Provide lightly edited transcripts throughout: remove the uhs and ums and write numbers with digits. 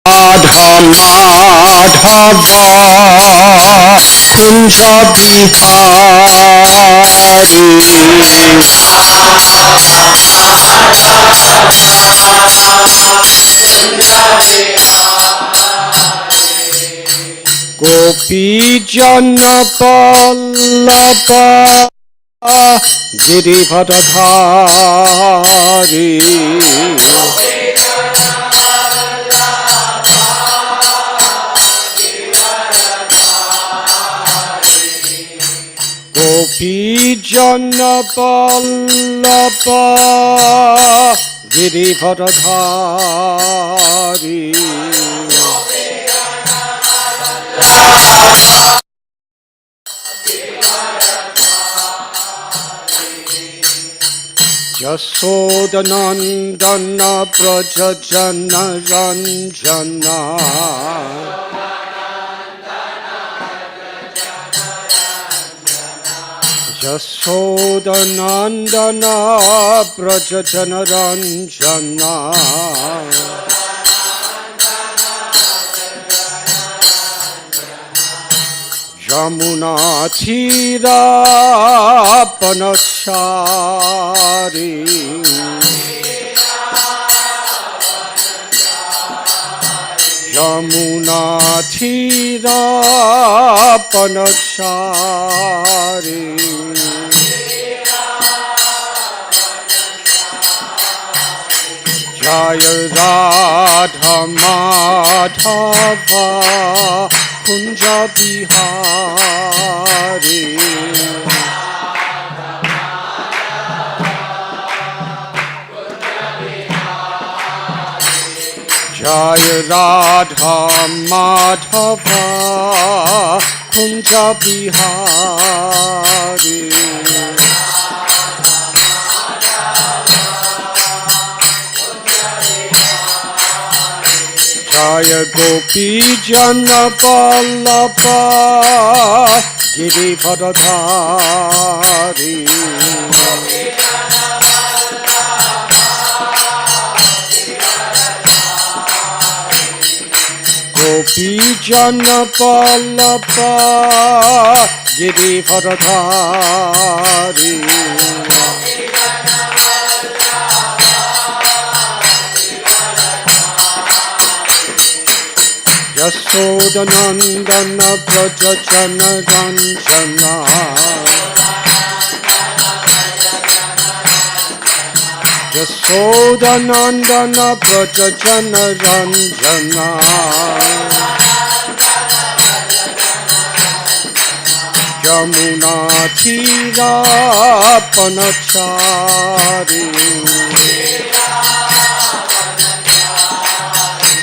Radha Madhava Kunja Bihari Gopi Jana Pallava Girivadadhari Gopi Jana Pallava Girivadadhari Yasodanandana Prajajana Ranjana Yasodanandana Prajajana Ranjana Yamuna Thira Panachari Yamuna Thira Panachari Jaya Radha Madhava Kunja Bihari Jaya Radha Madhava Kunja Bihari Jaya Gopi Jana Pallava Girivadadhari Gopi Jana Pallava Girivadadhari Yasodanandana Prajajana Ranjana Yasodanandana Prajajana Ranjana Yamuna Thira Panachari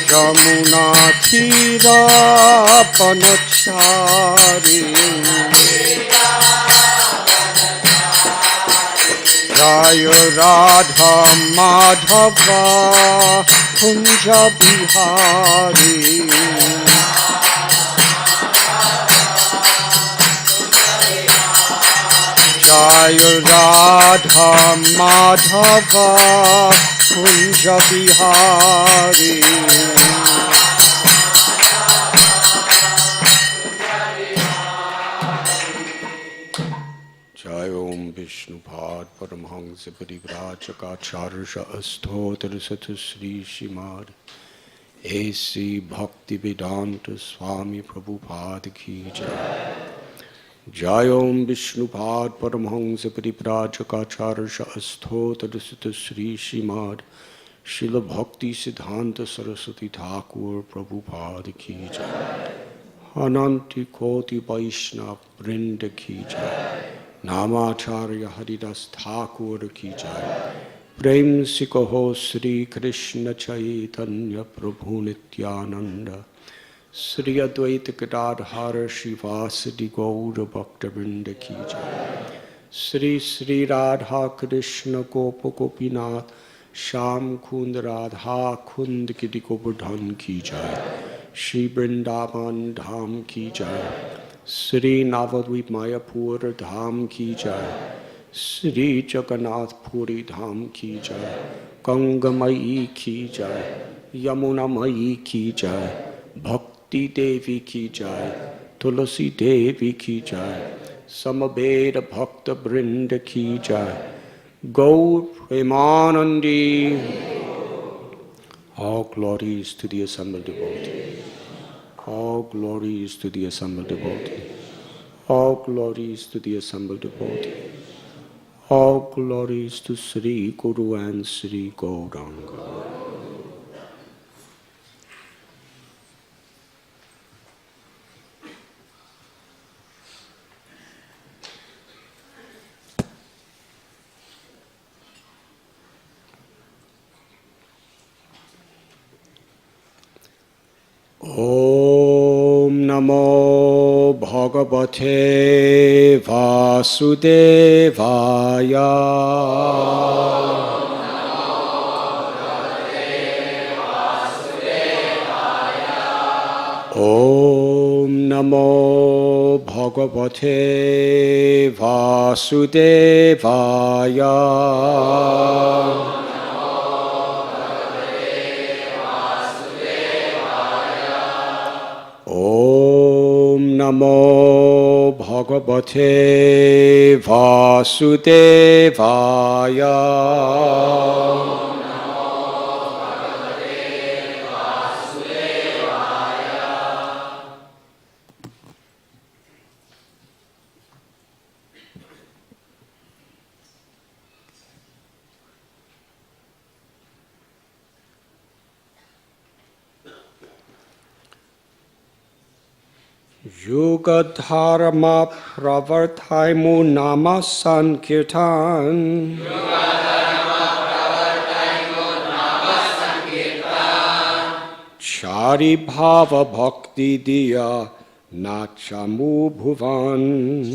Yamuna Thira Panachari Jaya Radha Madhava Kunja Bihari Jaya Radha Madhava Kunja Bihari Jai Om Vishnupad Paramhansa Parivrajakacharsha Astotra Satu Sri Shimad A.C. Bhakti Vedanta Swami Prabhupada Ki Jai Jai Om Vishnupad Paramhansa Parivrajakacharsha Astotra Satu Sri Shimad Srila Bhakti Siddhanta Saraswati Thakur Prabhupada Ki Jai Ananti Koti Vaishnava Vrinda Ki Jai Namacharya Haridas Thakur Ki Jai Prem Sikaho Sri Krishna Chaitanya Prabhu Nityananda Sri Advaita Gadadhara Shivasadi Gaura Bhakta Vrinda Ki Jai Sri Sri Radha Krishna Gopa Gopinath Sham Kund Radha Kund Gidi Govardhan Ki Jai Shri Vrindavan Dham Ki Jai Sri Navadvip Mayapur Dham Ki Jai Sri Jagannath Puri Dham Ki Jai Ganga Mai Ki Jai Yamuna Mayi ki jai, Bhakti Devi ki jai, Tulasi Devi ki jai, Samaveda Bhakta Brinda ki jai, Gaur Premanandi. All glories to the assembled devotee. All glories to the assembled devotee. All glories to the assembled devotee. All glories to Sri Guru and Sri Gauranga. Om Namo Bhagavate Vasudevaya. Om Namo Bhagavate Vasudevaya. Om Namo Bhagavate Vasudevaya. Yuga Dharma Pravartaimu Nama Sankirtan. Chari Bhava Bhakti Diya Nachamu Bhuvan.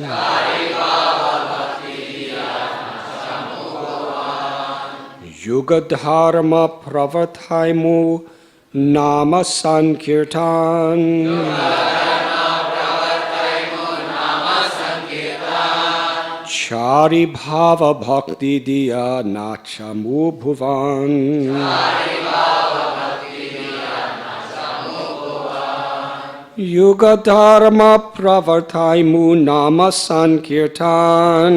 Yuga Dharma Pravartaimu Nama Sankirtan. Chari Bhava Bhakti Diya Nachamu Bhuvan. Yuga Dharma Pravartaimu Nama Sankirtan.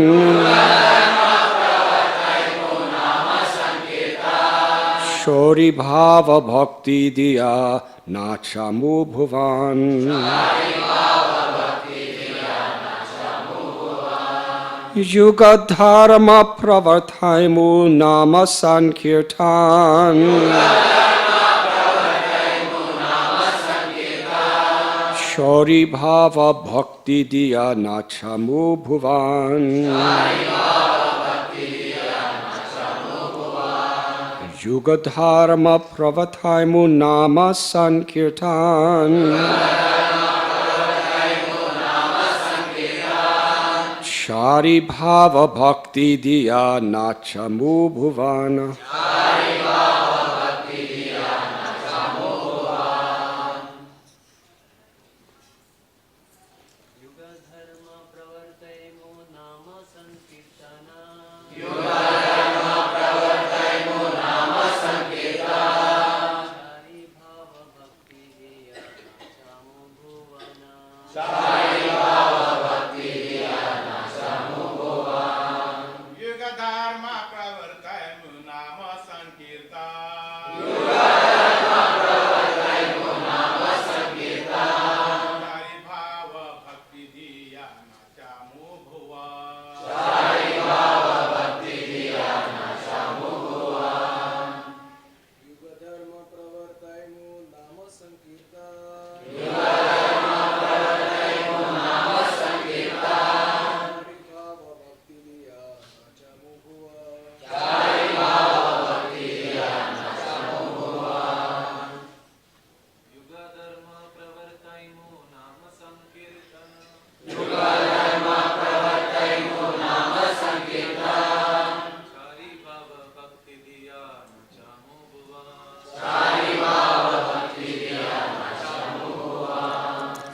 Chari Bhava Bhakti Diya Nachamu Bhuvan. Yuga Dharma Pravartaimu Nama Sankirtan. Chari Bhava Bhakti Diya Nachamu Bhuvan. Yuga Dharma Pravartaimu Nama Sankirtan. Chari Bhava Bhakti Diya Nachamu Bhuvana.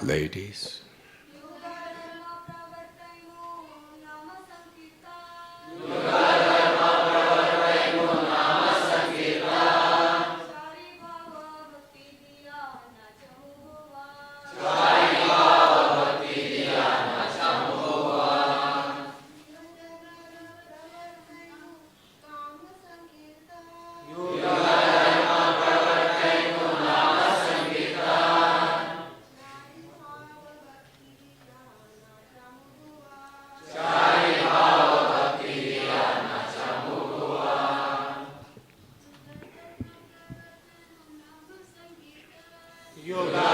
Ladies. Yuga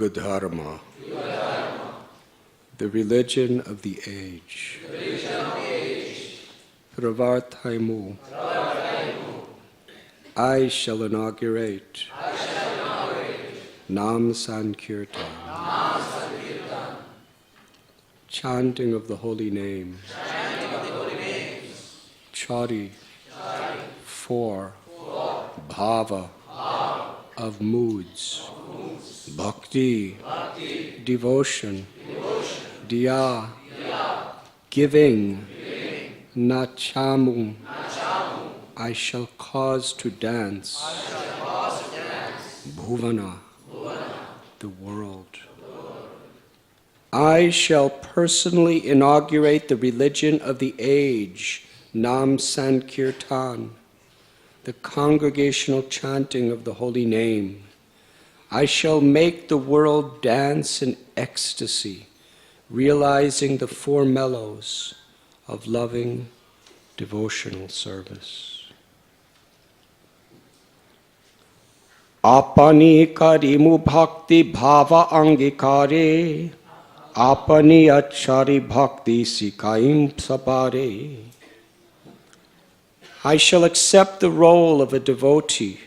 Dharma, the religion of the age. Pravarthaimu, I shall inaugurate Nam Sankirtan, chanting of the holy name. Chari, for, bhava, of moods. Bhakti, devotion. Diya, giving. Nachamu, I shall cause to dance. Bhuvana, the world. I shall personally inaugurate the religion of the age, Nam Sankirtan, the congregational chanting of the holy name. I shall make the world dance in ecstasy, realizing the four mellows of loving devotional service. Apani karimu bhakti bhava angikare, apani achari bhakti sikaim sapare. I shall accept the role of a devotee,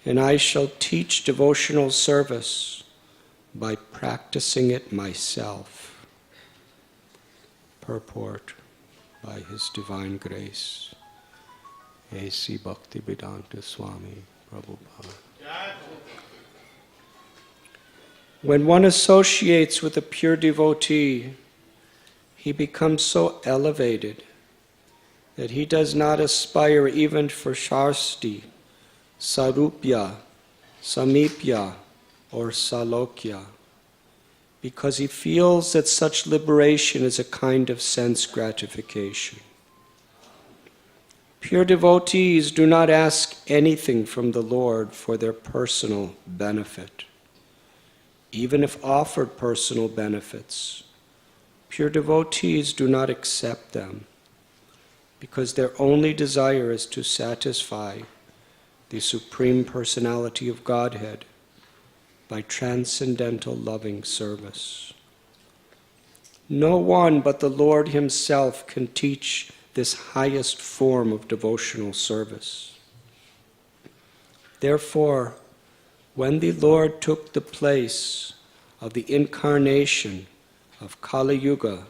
and I shall teach devotional service by practicing it myself. Purport by His Divine Grace, A.C. Bhaktivedanta Swami Prabhupada. When one associates with a pure devotee, he becomes so elevated that he does not aspire even for Shasti, Sarupya, Samipya, or Salokya, because he feels that such liberation is a kind of sense gratification. Pure devotees do not ask anything from the Lord for their personal benefit. Even if offered personal benefits, pure devotees do not accept them, because their only desire is to satisfy the Supreme Personality of Godhead by transcendental loving service. No one but the Lord Himself can teach this highest form of devotional service. Therefore, when the Lord took the place of the incarnation of Kali Yuga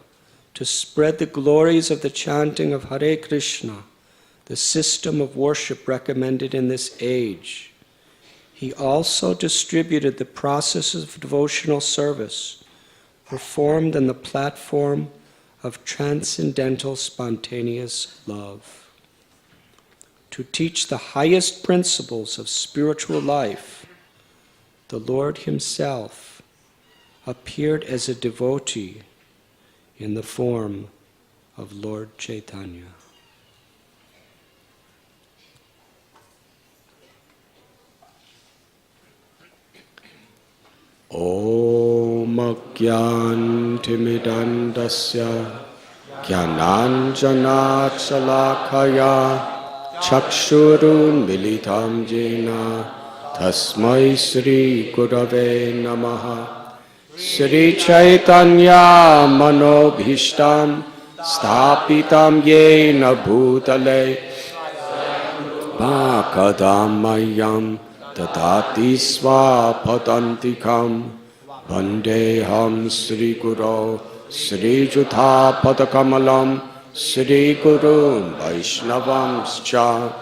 to spread the glories of the chanting of Hare Krishna, the system of worship recommended in this age, He also distributed the processes of devotional service performed on the platform of transcendental spontaneous love. To teach the highest principles of spiritual life, the Lord Himself appeared as a devotee in the form of Lord Chaitanya. Om Ajnantimidandasya Jnananjana Salakaya Chakshurun Militam Jena Tasmai Sri Gurave Namaha. Sri Chaitanya Manobhishtam Stapitam Yena Bhutale Bhakadam Mayam Tadati Swapadantikam Vandeham Sri Guru Sri Jutha Padakamalam Sri Guru Vaishnavam Scha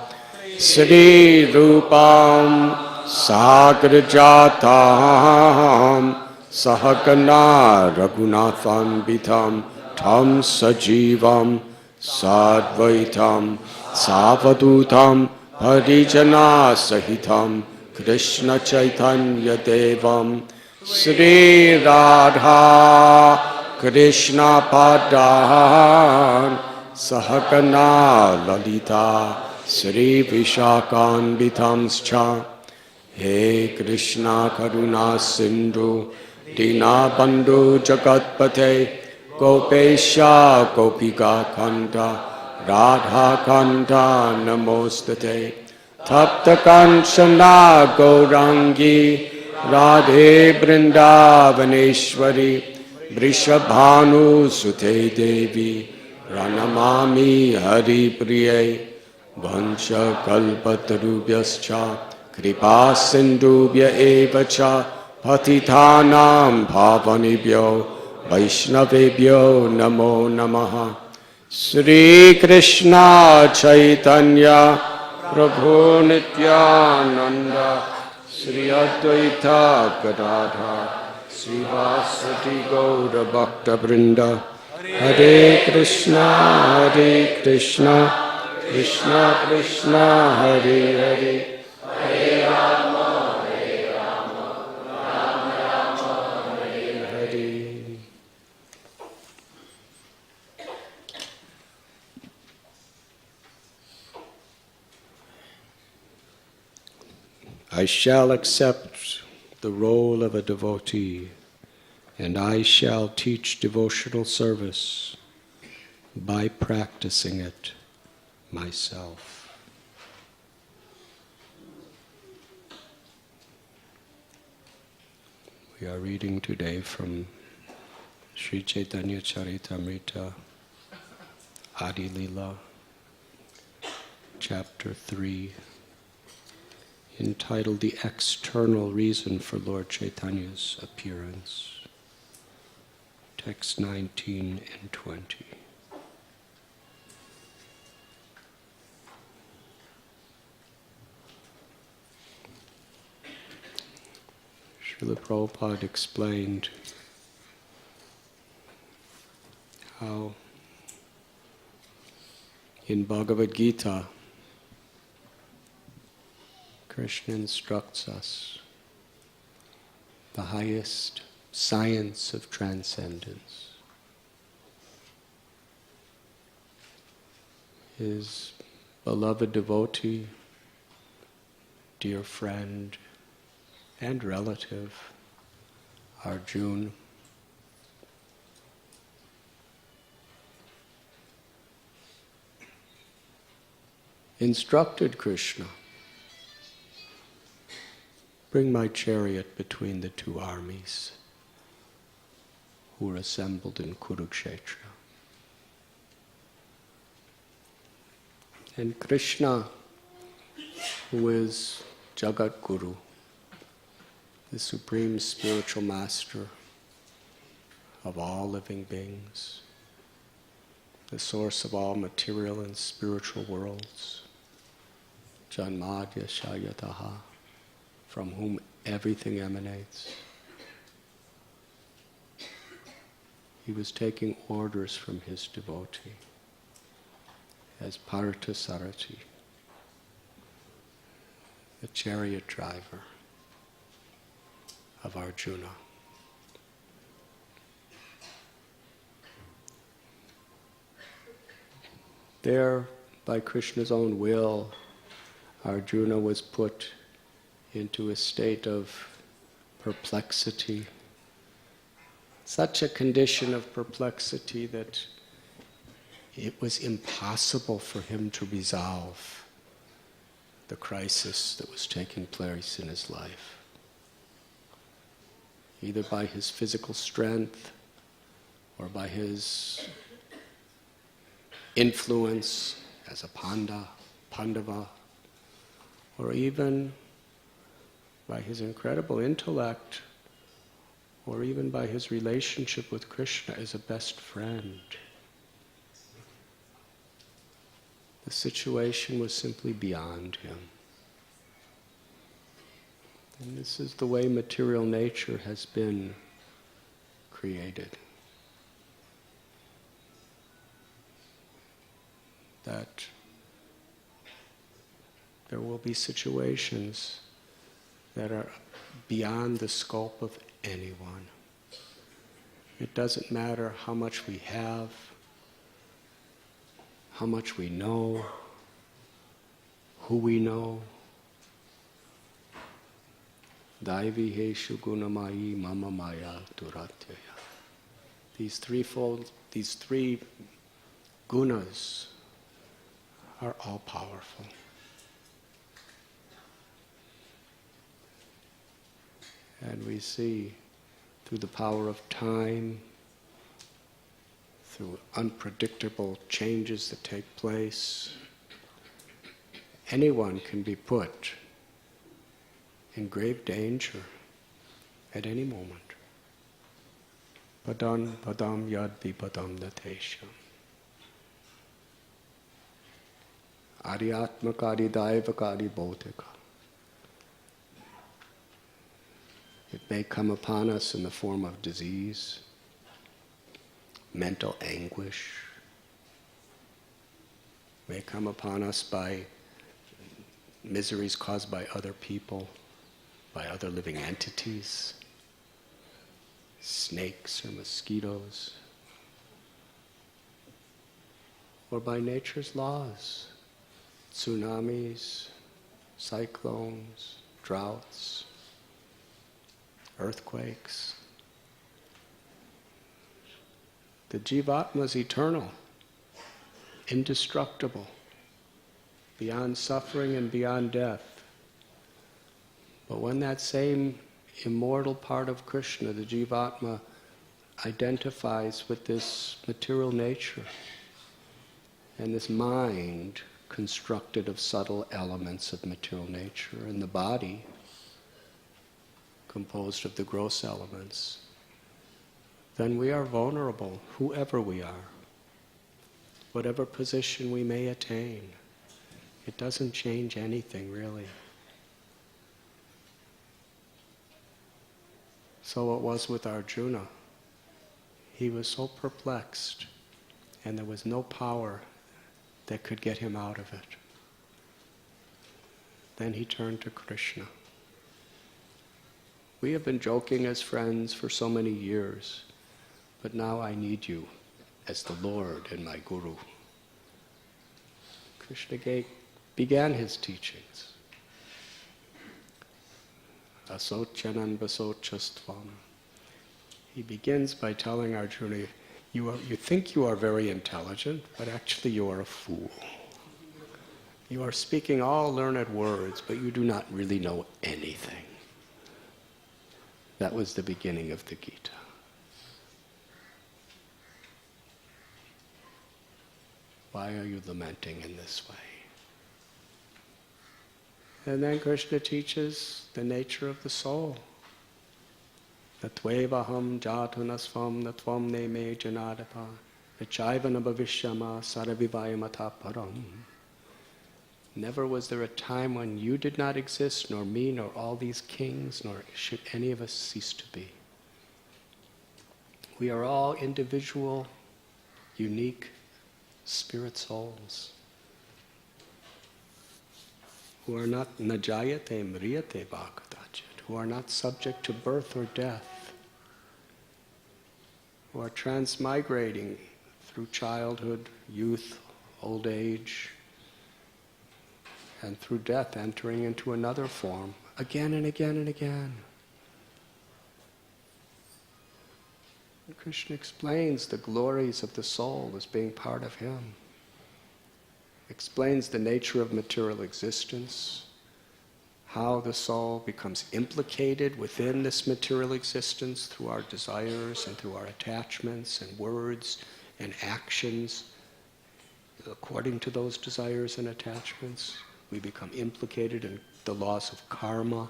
Sri Rupam Sagrajatam Sahagana Raghunatham Bitham Tam Sajivam Sadvaitam Savadutam Harijana Sahitam Krishna Chaitanya Devam Sri Radha Krishna Padan Sahagana Lalita Sri Vishakan Bitham Scha. He Krishna Karuna Sindhu Dinabandhu Jagatpate Gopesha Gopika Kanta Radha Kanta Namostate Tapta Kanchana Gaurangi Radhe Vrindavaneshwari Vrishabhanu Sute Devi Pranamami Hari Priye Vancha Kalpatarubhyascha Kripa Sindhubhya Evacha Patitanam Bhavanibhyo Vaishnavebhyo Namo Namaha Sri Krishna Chaitanya Prabhu Nityananda Sri Advaita Gadadhar Srivasati Gaura Bhakta Vrinda Hare Krishna Krishna Krishna Hare Hare Hare Rama Rama Rama Hare Hare. I shall accept the role of a devotee, and I shall teach devotional service by practicing it myself. We are reading today from Sri Chaitanya Charitamrita, Adi Lila, chapter 3, entitled The External Reason for Lord Chaitanya's Appearance, text 19 and 20. Srila Prabhupada explained how in Bhagavad Gita Krishna instructs us the highest science of transcendence. His beloved devotee, dear friend, and relative, Arjuna, instructed Krishna, bring my chariot between the two armies who were assembled in Kurukshetra. And Krishna, who is Jagat Guru, the supreme spiritual master of all living beings, the source of all material and spiritual worlds, Janmadya Shayataha, from whom everything emanates. He was taking orders from his devotee as Parthasarathi, the chariot driver of Arjuna. There, by Krishna's own will, Arjuna was put into a state of perplexity, such a condition of perplexity that it was impossible for him to resolve the crisis that was taking place in his life, either by his physical strength or by his influence as a Pandava, or even by his incredible intellect, or even by his relationship with Krishna as a best friend. The situation was simply beyond him. And this is the way material nature has been created. That there will be situations that are beyond the scope of anyone. It doesn't matter how much we have, how much we know, who we know. Daivi heshu gunamayi mama maya duratyaya. These three gunas are all powerful. And we see through the power of time, through unpredictable changes that take place, anyone can be put in grave danger at any moment. Padam padam yad vipadam natesham. Ariatmakari daivakari bodhika. It may come upon us in the form of disease, mental anguish, may come upon us by miseries caused by other people, by other living entities, snakes or mosquitoes, or by nature's laws, tsunamis, cyclones, droughts, earthquakes. The Jivatma is eternal, indestructible, beyond suffering and beyond death. But when that same immortal part of Krishna, the Jivatma, identifies with this material nature and this mind constructed of subtle elements of material nature, and the body composed of the gross elements, then we are vulnerable, whoever we are, whatever position we may attain. It doesn't change anything, really. So it was with Arjuna. He was so perplexed, and there was no power that could get him out of it. Then he turned to Krishna. We have been joking as friends for so many years, but now I need you as the Lord and my Guru. Krishna began his teachings. Asocyanan vasochastvam. He begins by telling Arjuna, you think you are very intelligent, but actually you are a fool. You are speaking all learned words, but you do not really know anything. That was the beginning of the Gita. Why are you lamenting in this way? And then Krishna teaches the nature of the soul. Natvevaham jatunasvam natvam ne me janadapa nachaivana bhavishyama saravivayamata param. Never was there a time when you did not exist, nor me, nor all these kings, nor should any of us cease to be. We are all individual, unique spirit souls who are not najayate mriyate vakadachit, who are not subject to birth or death, who are transmigrating through childhood, youth, old age, and through death entering into another form, again and again and again. And Krishna explains the glories of the soul as being part of him. Explains the nature of material existence, how the soul becomes implicated within this material existence through our desires and through our attachments and words and actions. According to those desires and attachments, we become implicated in the laws of karma.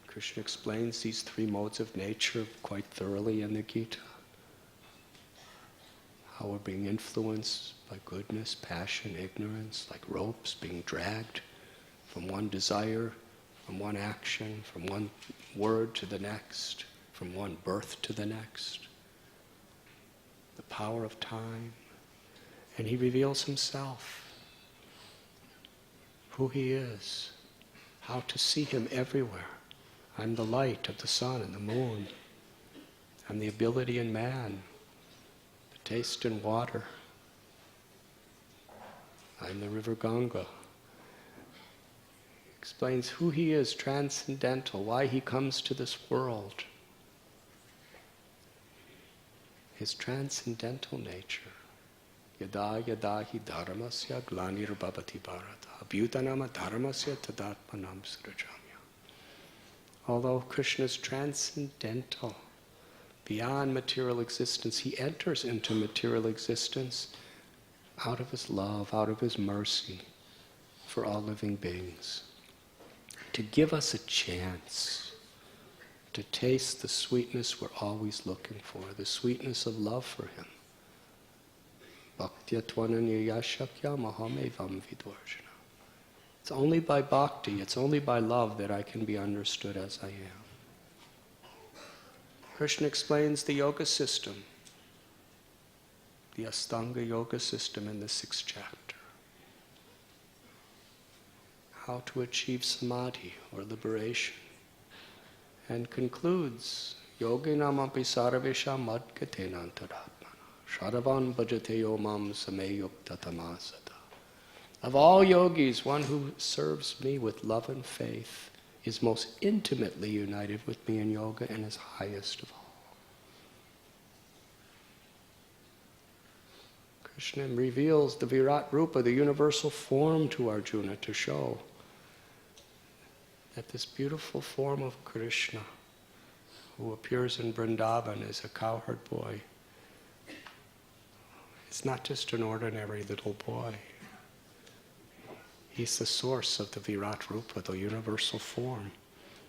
Krishna explains these three modes of nature quite thoroughly in the Gita. How we're being influenced by goodness, passion, ignorance, like ropes being dragged from one desire, from one action, from one word to the next, from one birth to the next. The power of time. And he reveals himself, who he is, how to see him everywhere. I'm the light of the sun and the moon. I'm the ability in man, the taste in water. I'm the river Ganga. explains who he is, transcendental, why he comes to this world. His transcendental nature. Yada yada hi dharmasya glanirabhavati bharata abhyutanama dharmasya tadatmanam srajamya. Although Krishna is transcendental, beyond material existence, he enters into material existence out of his love, out of his mercy for all living beings, to give us a chance to taste the sweetness we're always looking for, the sweetness of love for him. Bhaktya tvananya shakya mahamevam vidvarjana. It's only by bhakti, it's only by love that I can be understood as I am. Krishna explains the yoga system, the Astanga yoga system in the 6th chapter. How to achieve samadhi or liberation. And concludes, yoginam api sarvesha madgatena antaratmana sharavan bhajate yomam sameyukta tamasata. Of all yogis, one who serves me with love and faith is most intimately united with me in yoga and is highest of all. Krishna reveals the Virat Rupa, the universal form, to Arjuna to show that this beautiful form of Krishna, who appears in Vrindavan as a cowherd boy, is not just an ordinary little boy. He's the source of the Virat Rupa, the universal form,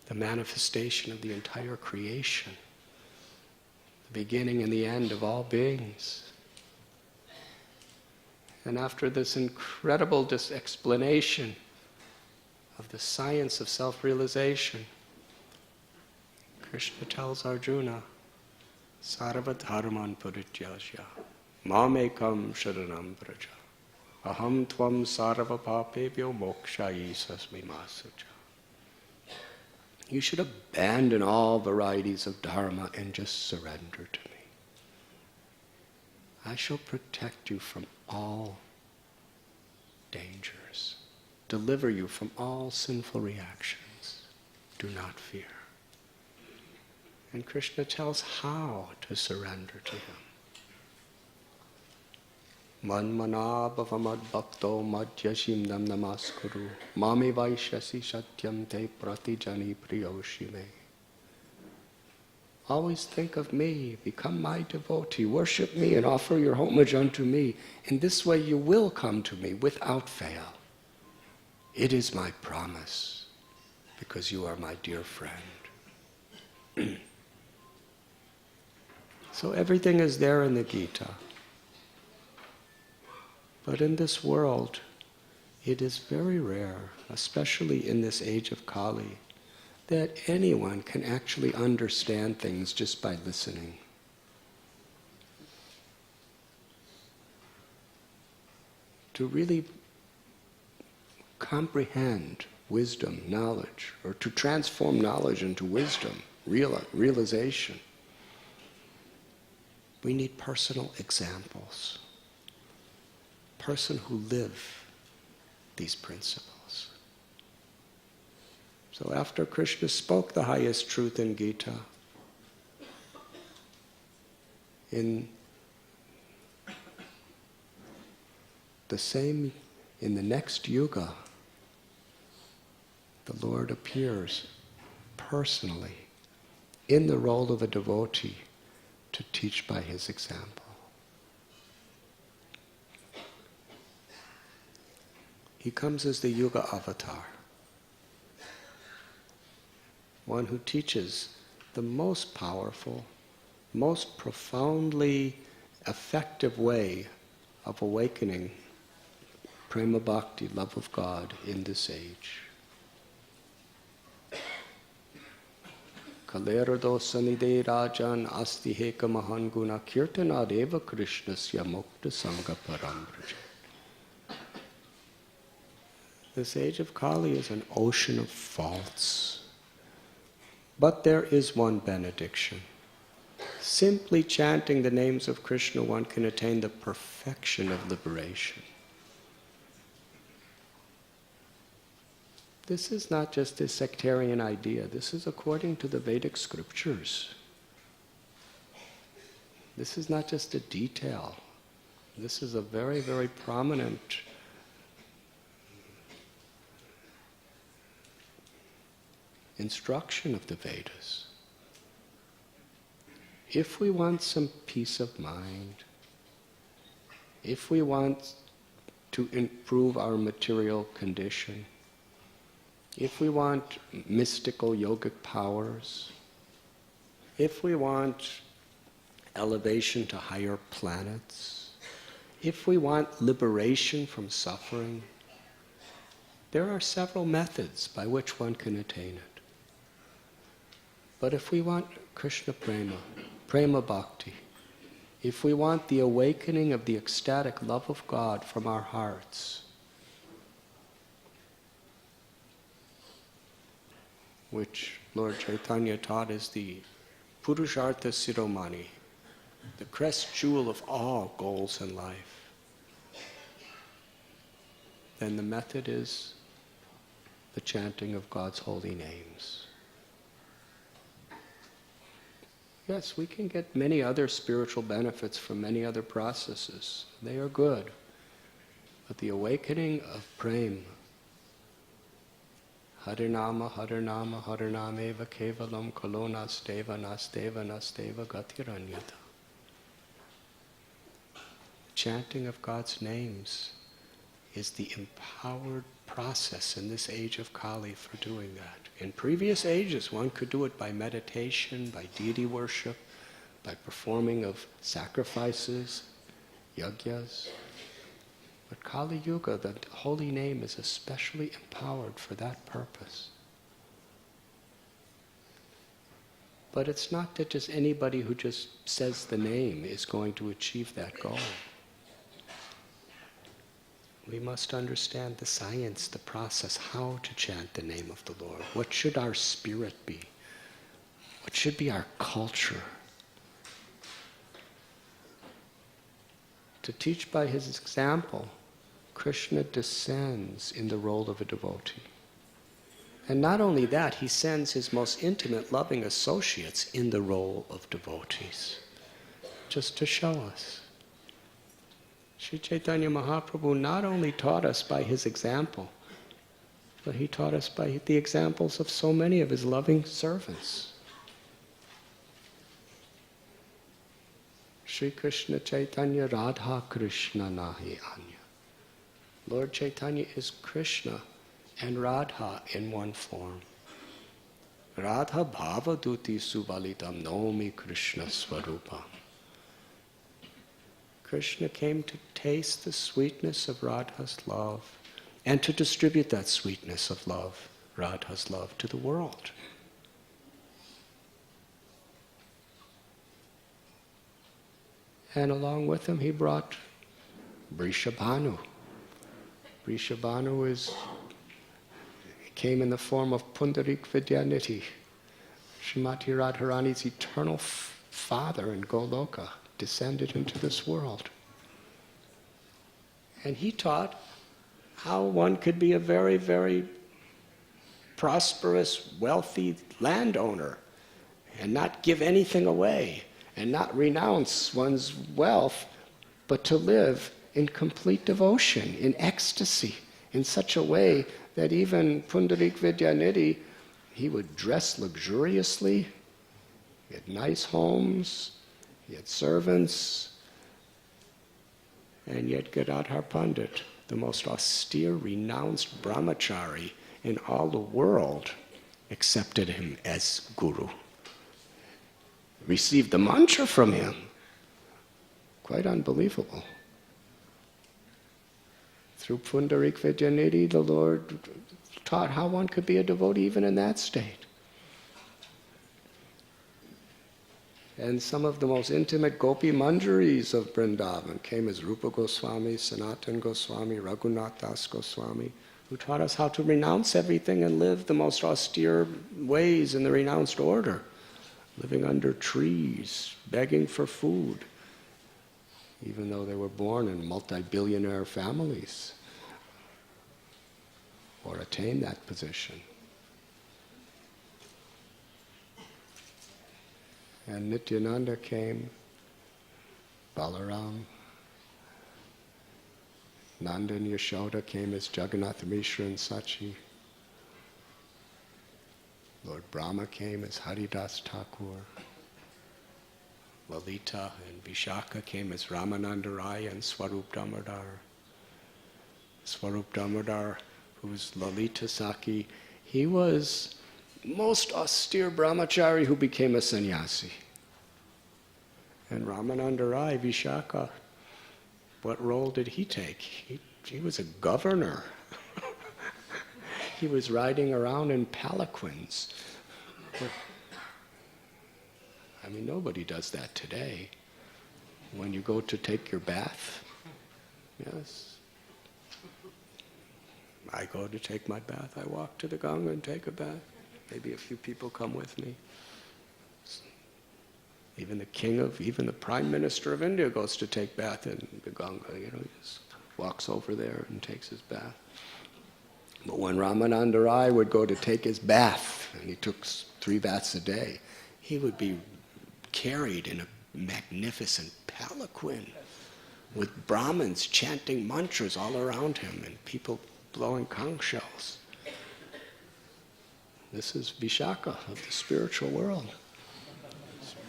the manifestation of the entire creation, the beginning and the end of all beings. And after this incredible explanation of the science of self-realization, Krishna tells Arjuna, Sarva dharman parityajya mamekam sharanam vraja aham tvam sarva papebhyo mokshayisa smimasacha. You should abandon all varieties of dharma and just surrender to me. I shall protect you from all dangers, deliver you from all sinful reactions. Do not fear. And Krishna tells how to surrender to him. Manmana bhavamad bhakto madhyashim nam namaskuru mami vaishyasi satyam te pratijani priyoshime. Always think of me, become my devotee, worship me and offer your homage unto me. In this way you will come to me without fail. It is my promise, because you are my dear friend. So everything is there in the Gita. But in this world, it is very rare, especially in this age of Kali, that anyone can actually understand things just by listening. To really comprehend wisdom, knowledge, or to transform knowledge into wisdom, realization, we need personal examples. Person who live these principles. So after Krishna spoke the highest truth in Gita, in the next yuga, the Lord appears personally in the role of a devotee to teach by his example. He comes as the Yuga avatar, one who teaches the most powerful, most profoundly effective way of awakening prema bhakti, love of God, in this age. Kalerado sanide rajan asti heka mahan guna kirtanad eva krishnasya mukta sangha parambraja. This age of Kali is an ocean of faults. But there is one benediction. Simply chanting the names of Krishna, one can attain the perfection of liberation. This is not just a sectarian idea. This is according to the Vedic scriptures. This is not just a detail. This is a very, very prominent instruction of the Vedas. If we want some peace of mind, if we want to improve our material condition, if we want mystical yogic powers, if we want elevation to higher planets, if we want liberation from suffering, there are several methods by which one can attain it. But if we want Krishna prema, prema bhakti, if we want the awakening of the ecstatic love of God from our hearts, which Lord Chaitanya taught is the Purushartha Siromani, the crest jewel of all goals in life, then the method is the chanting of God's holy names. Yes, we can get many other spiritual benefits from many other processes. They are good. But the awakening of prema, Harinama, Harinama, Harinameva Kevalam Kalo Nasteva Nasteva Nasteva Gatiranyata. Chanting of God's names is the empowered process in this age of Kali for doing that. In previous ages, one could do it by meditation, by deity worship, by performing of sacrifices, yagyas. But Kali Yuga, the holy name, is especially empowered for that purpose. But it's not that just anybody who just says the name is going to achieve that goal. We must understand the science, the process, how to chant the name of the Lord. What should our spirit be? What should be our culture? To teach by his example, Krishna descends in the role of a devotee. And not only that, he sends his most intimate, loving associates in the role of devotees, just to show us. Sri Chaitanya Mahaprabhu not only taught us by his example, but he taught us by the examples of so many of his loving servants. Sri Krishna Chaitanya Radha Krishna Nahi Anya. Lord Chaitanya is Krishna and Radha in one form. Radha Bhava Duti Subalitam Nomi Krishna Swarupam. Krishna came to taste the sweetness of Radha's love and to distribute that sweetness of love, Radha's love, to the world. And along with him he brought Vrishabhanu. Vrishabhanu came in the form of Pundarik Vidyanidhi, Srimati Radharani's eternal father in Goloka, descended into this world. And he taught how one could be a very, very prosperous, wealthy landowner and not give anything away and not renounce one's wealth, but to live in complete devotion, in ecstasy, in such a way that even Pundarik Vidyanidhi, he would dress luxuriously, he had nice homes, he had servants, and yet Gadadhar Pandit, the most austere, renounced brahmachari in all the world, accepted him as guru. Received the mantra from him. Quite unbelievable. Through Pundarik Vidyanidhi, the Lord taught how one could be a devotee even in that state. And some of the most intimate gopi manjaris of Vrindavan came as Rupa Goswami, Sanatan Goswami, Raghunath Das Goswami, who taught us how to renounce everything and live the most austere ways in the renounced order, living under trees, begging for food, even though they were born in multi-billionaire families. or attain that position. And Nityananda came, Balaram, Nanda and Yashoda came as Jagannath Mishra and Sachi. Lord Brahma came as Haridas Thakur. Lalita and Vishaka came as Ramananda Rai and Swarup Damodar. Swarup Damodar, who was Lalita Saki, he was most austere brahmachari who became a sannyasi. And Ramananda Rai, Vishaka, what role did he take? He was a governor. He was riding around in palanquins. I mean, nobody does that today. When you go to take your bath, yes. I go to take my bath. I walk to the Ganga and take a bath. Maybe a few people come with me. Even the Prime Minister of India goes to take bath in the Ganga. He just walks over there and takes his bath. But when Ramananda Rai would go to take his bath, and he took 3 baths a day, he would be carried in a magnificent palanquin with Brahmins chanting mantras all around him and people blowing conch shells. This is Vishaka of the spiritual world.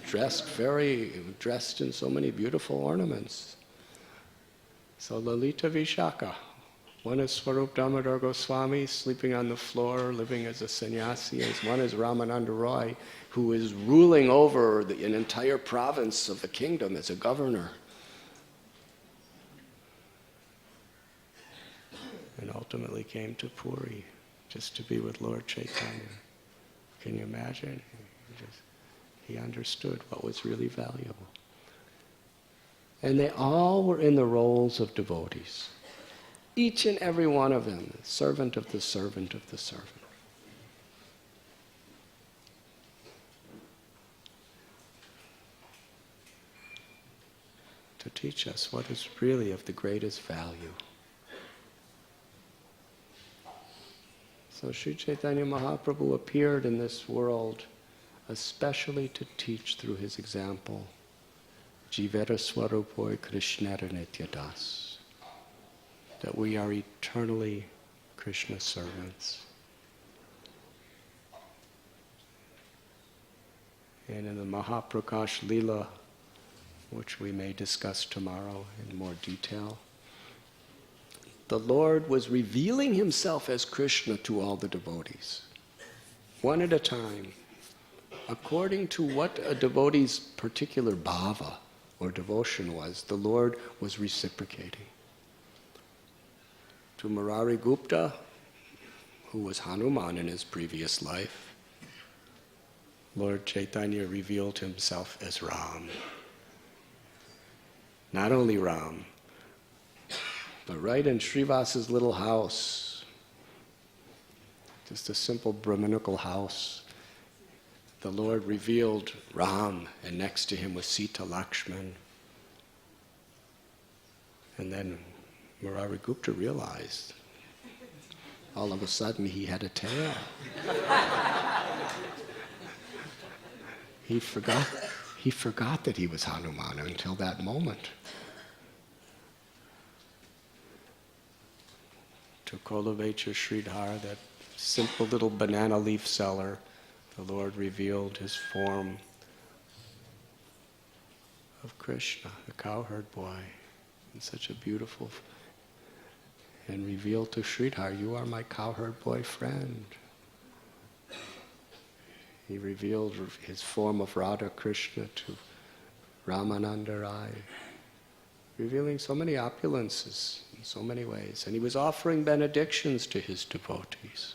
Dressed in so many beautiful ornaments. So Lalita Vishaka. One is Swarup Damodar Goswami, sleeping on the floor, living as a sannyasi. One is Ramananda Roy, who is ruling over an entire province of the kingdom as a governor. And ultimately came to Puri, just to be with Lord Chaitanya. Can you imagine? He understood what was really valuable. And they all were in the roles of devotees. Each and every one of them, servant of the servant of the servant. To teach us what is really of the greatest value. So Sri Chaitanya Mahaprabhu appeared in this world especially to teach through his example. Jiveta Swarupoi Krishnara Nityadas. That we are eternally Krishna servants. And in the Mahaprakash Leela, which we may discuss tomorrow in more detail, the Lord was revealing himself as Krishna to all the devotees, one at a time, according to what a devotee's particular bhava or devotion was. The Lord was reciprocating. To Murari Gupta, who was Hanuman in his previous life, Lord Chaitanya revealed himself as Ram. Not only Ram, but right in Srivas's little house, just a simple Brahminical house, the Lord revealed Ram, and next to him was Sita Lakshman. And then Murari Gupta realized, all of a sudden he had a tail. He forgot that he was Hanuman until that moment. To Kolavecha Sridhar, that simple little banana leaf seller, the Lord revealed his form of Krishna, the cowherd boy, in such a beautiful, and revealed to Sridhar, you are my cowherd boy friend. He revealed his form of Radha Krishna to Ramananda Rai, revealing so many opulences in so many ways. And he was offering benedictions to his devotees.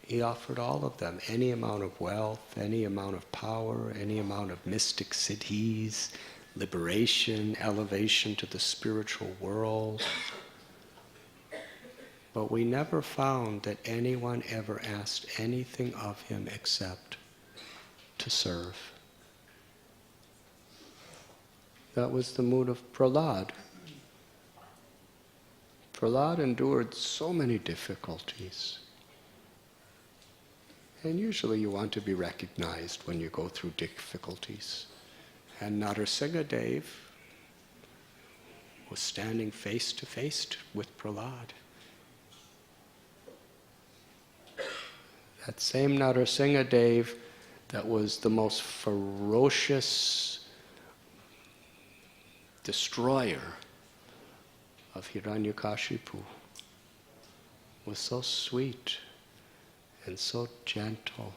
He offered all of them, any amount of wealth, any amount of power, any amount of mystic siddhis, liberation, elevation to the spiritual world. But we never found that anyone ever asked anything of him except to serve. That was the mood of Prahlad. Prahlad endured so many difficulties. And usually you want to be recognized when you go through difficulties. And Narasimhadev was standing face to face with Prahlad. That same Narasimhadev that was the most ferocious destroyer of Hiranyakashipu was so sweet and so gentle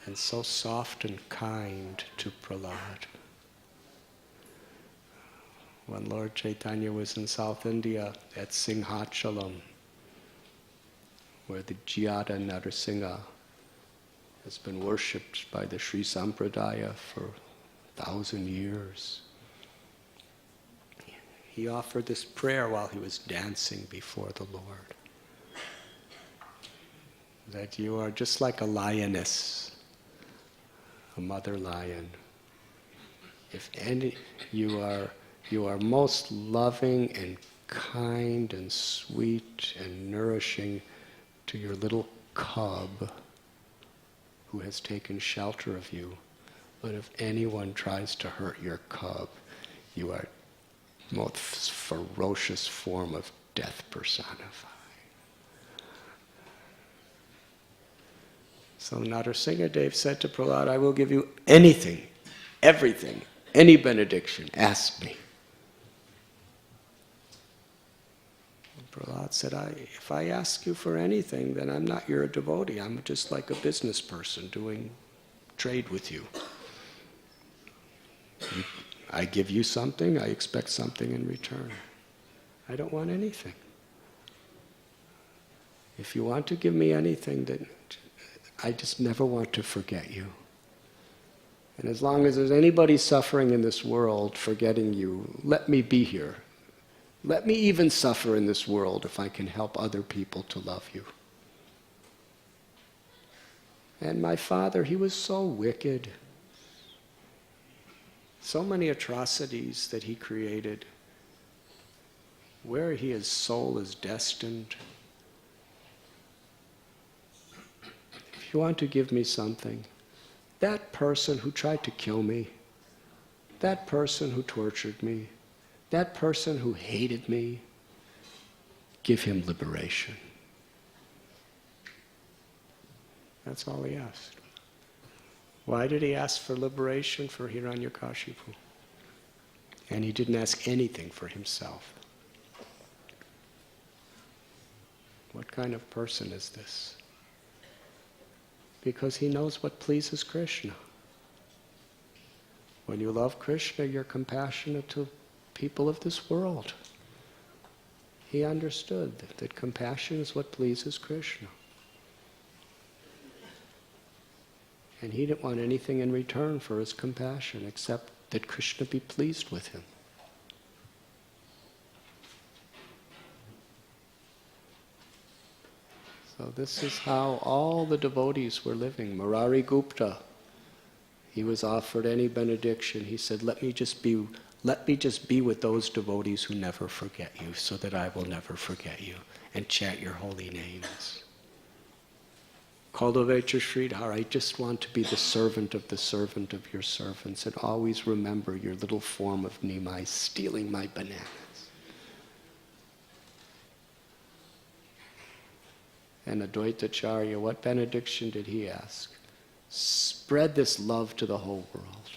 and so soft and kind to Prahlad. When Lord Chaitanya was in South India at Singhachalam, where the Jyada Narasimha has been worshipped by the Sri Sampradaya for 1,000 years, he offered this prayer while he was dancing before the Lord. That you are just like a lioness, a mother lion. If any, you are most loving and kind and sweet and nourishing to your little cub who has taken shelter of you. But if anyone tries to hurt your cub, you are the most ferocious form of death personified. So Narasimhadev said to Prahlad, I will give you anything, everything, any benediction, ask me. And Prahlad said, if I ask you for anything, then I'm not your devotee. I'm just like a business person doing trade with you. I give you something, I expect something in return. I don't want anything. If you want to give me anything, then I just never want to forget you. And as long as there's anybody suffering in this world forgetting you, let me be here. Let me even suffer in this world if I can help other people to love you. And my father, he was so wicked. So many atrocities that he created, where his soul is destined. If you want to give me something, that person who tried to kill me, that person who tortured me, that person who hated me, give him liberation. That's all he asked. Why did he ask for liberation for Hiranyakashipu? And he didn't ask anything for himself. What kind of person is this? Because he knows what pleases Krishna. When you love Krishna, you're compassionate to people of this world. He understood that compassion is what pleases Krishna. And he didn't want anything in return for his compassion except that Krishna be pleased with him. So this is how all the devotees were living. Murari Gupta, he was offered any benediction. He said, let me just be with those devotees who never forget you, so that I will never forget you, and chant your holy names. Cultivate your Sridhar, I just want to be the servant of your servants, and always remember your little form of Nimai stealing my bananas. And Advaitacharya, what benediction did he ask? Spread this love to the whole world.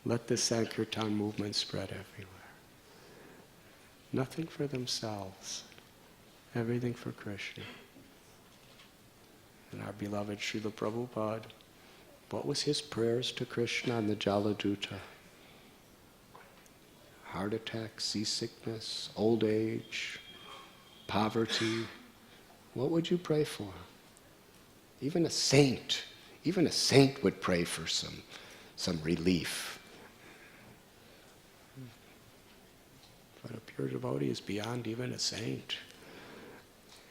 Let the Sankirtan movement spread everywhere. Nothing for themselves, everything for Krishna. And our beloved Srila Prabhupada, what was his prayers to Krishna on the Jaladuta? Heart attack, seasickness, old age, poverty. What would you pray for? Even a saint would pray for some relief. But a pure devotee is beyond even a saint.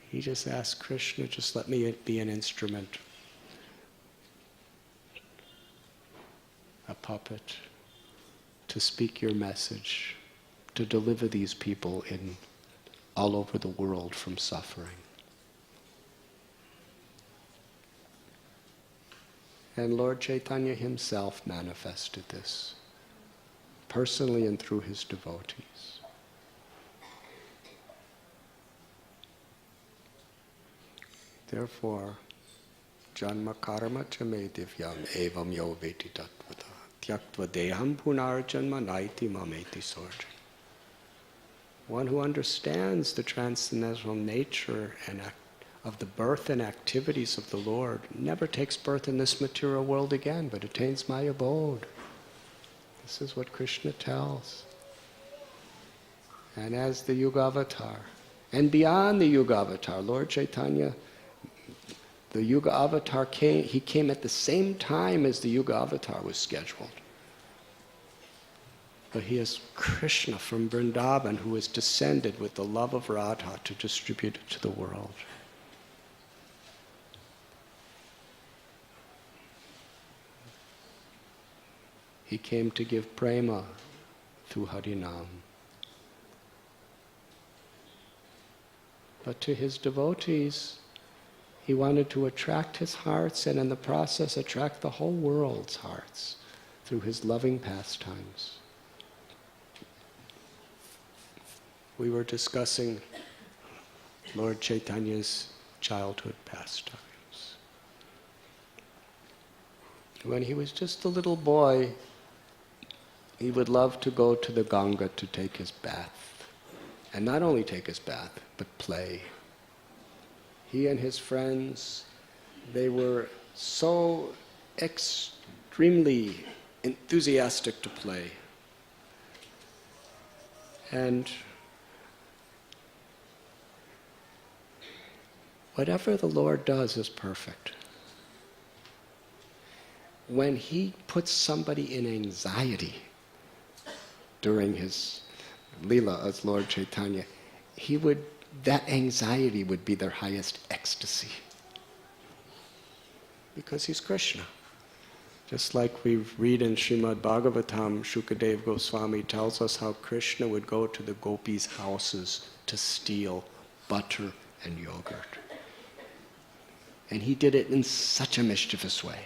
He just asked Krishna, just let me be an instrument, a puppet, to speak your message to deliver these people all over the world from suffering. And Lord Chaitanya himself manifested this, personally and through his devotees. Therefore, janma karma cha me divyam evam yo veti tattvata tyaktva deham punar janma naiti mameti sorjan. One who understands the transcendental nature of the birth and activities of the Lord never takes birth in this material world again, but attains my abode. This is what Krishna tells. And as the Yuga Avatar, and beyond the Yuga Avatar, Lord Chaitanya, the Yuga Avatar came at the same time as the Yuga Avatar was scheduled. But he is Krishna from Vrindavan who is descended with the love of Radha to distribute it to the world. He came to give prema through Harinam. But to his devotees, he wanted to attract his hearts and in the process attract the whole world's hearts through his loving pastimes. We were discussing Lord Chaitanya's childhood pastimes. When he was just a little boy, he would love to go to the Ganga to take his bath. And not only take his bath, but play. He and his friends, they were so extremely enthusiastic to play. And whatever the Lord does is perfect. When he puts somebody in anxiety during his Leela as Lord Chaitanya, that anxiety would be their highest ecstasy. Because he's Krishna. Just like we read in Srimad Bhagavatam, Shukadev Goswami tells us how Krishna would go to the gopis' houses to steal butter and yogurt. And he did it in such a mischievous way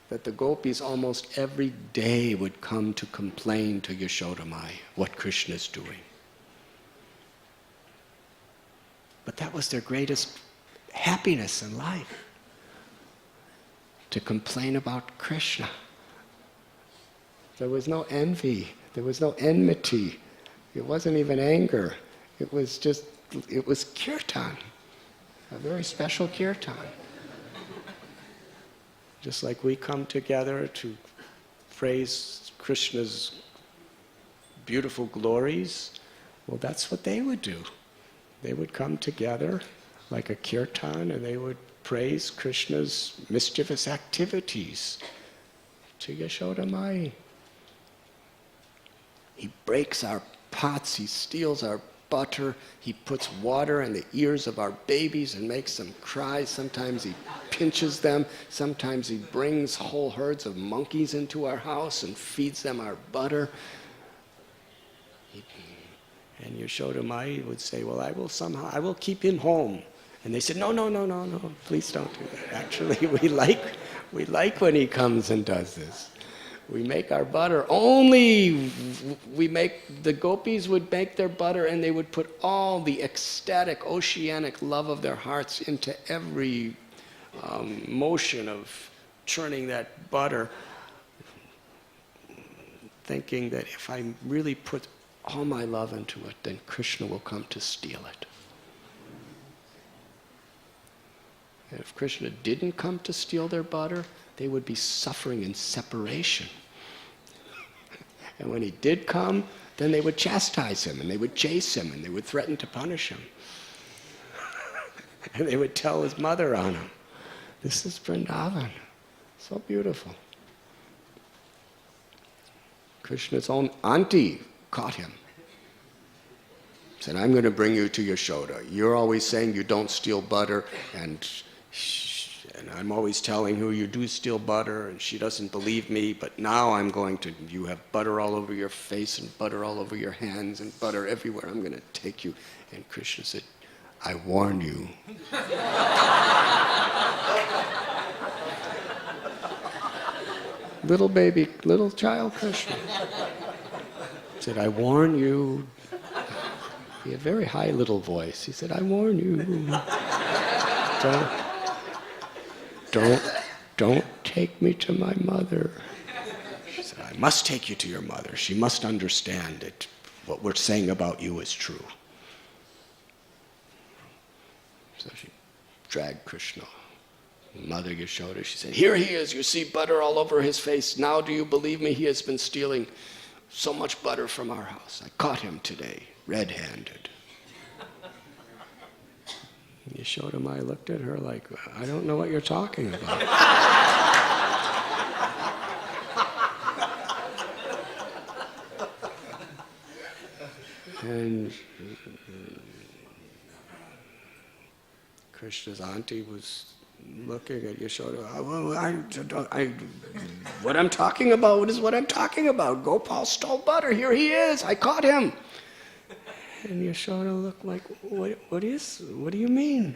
that the gopis almost every day would come to complain to Yashoda Mai what Krishna is doing. But that was their greatest happiness in life, to complain about Krishna. There was no envy, there was no enmity, it wasn't even anger, it was kirtan, a very special kirtan. Just like we come together to praise Krishna's beautiful glories, well, that's what they would do. They would come together like a kirtan and they would praise Krishna's mischievous activities to Yashoda Mai. He breaks our pots, he steals our butter, he puts water in the ears of our babies and makes them cry. Sometimes he pinches them, sometimes he brings whole herds of monkeys into our house and feeds them our butter. And Yashoda Mai would say, well, I will keep him home. And they said, no, please don't do that. Actually, we like when he comes and does this. We make our butter the gopis would make their butter and they would put all the ecstatic, oceanic love of their hearts into every motion of churning that butter, thinking that if I really put all my love into it, then Krishna will come to steal it. And if Krishna didn't come to steal their butter, they would be suffering in separation. And when he did come, then they would chastise him, and they would chase him, and they would threaten to punish him. And they would tell his mother on him. This is Vrindavan. So beautiful. Krishna's own auntie caught him. Said, I'm going to bring you to Yashoda. You're always saying you don't steal butter, and And I'm always telling her, you do steal butter, and she doesn't believe me, but now I'm going to, you have butter all over your face and butter all over your hands and butter everywhere. I'm going to take you. And Krishna said, I warn you. Little baby, little child Krishna said, I warn you. He had a very high little voice. He said, I warn you. Don't take me to my mother. She said, I must take you to your mother. She must understand that what we're saying about you is true. So she dragged Krishna. Mother Yashoda, she said, here he is. You see butter all over his face. Now do you believe me? He has been stealing so much butter from our house. I caught him today, red-handed. Yashoda Mai looked at her like, I don't know what you're talking about. And Krishna's auntie was looking at Yashoda. What I'm talking about is what I'm talking about. Gopal stole butter. Here he is. I caught him. And Yashoda looked like, what do you mean?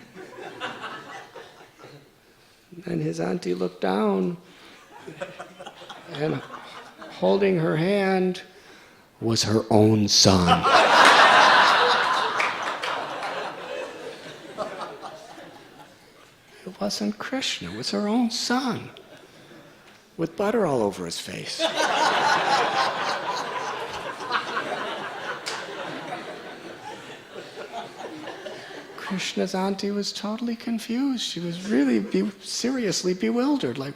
And his auntie looked down, and holding her hand was her own son. It wasn't Krishna, it was her own son, with butter all over his face. Krishna's auntie was totally confused. She was really seriously bewildered. Like,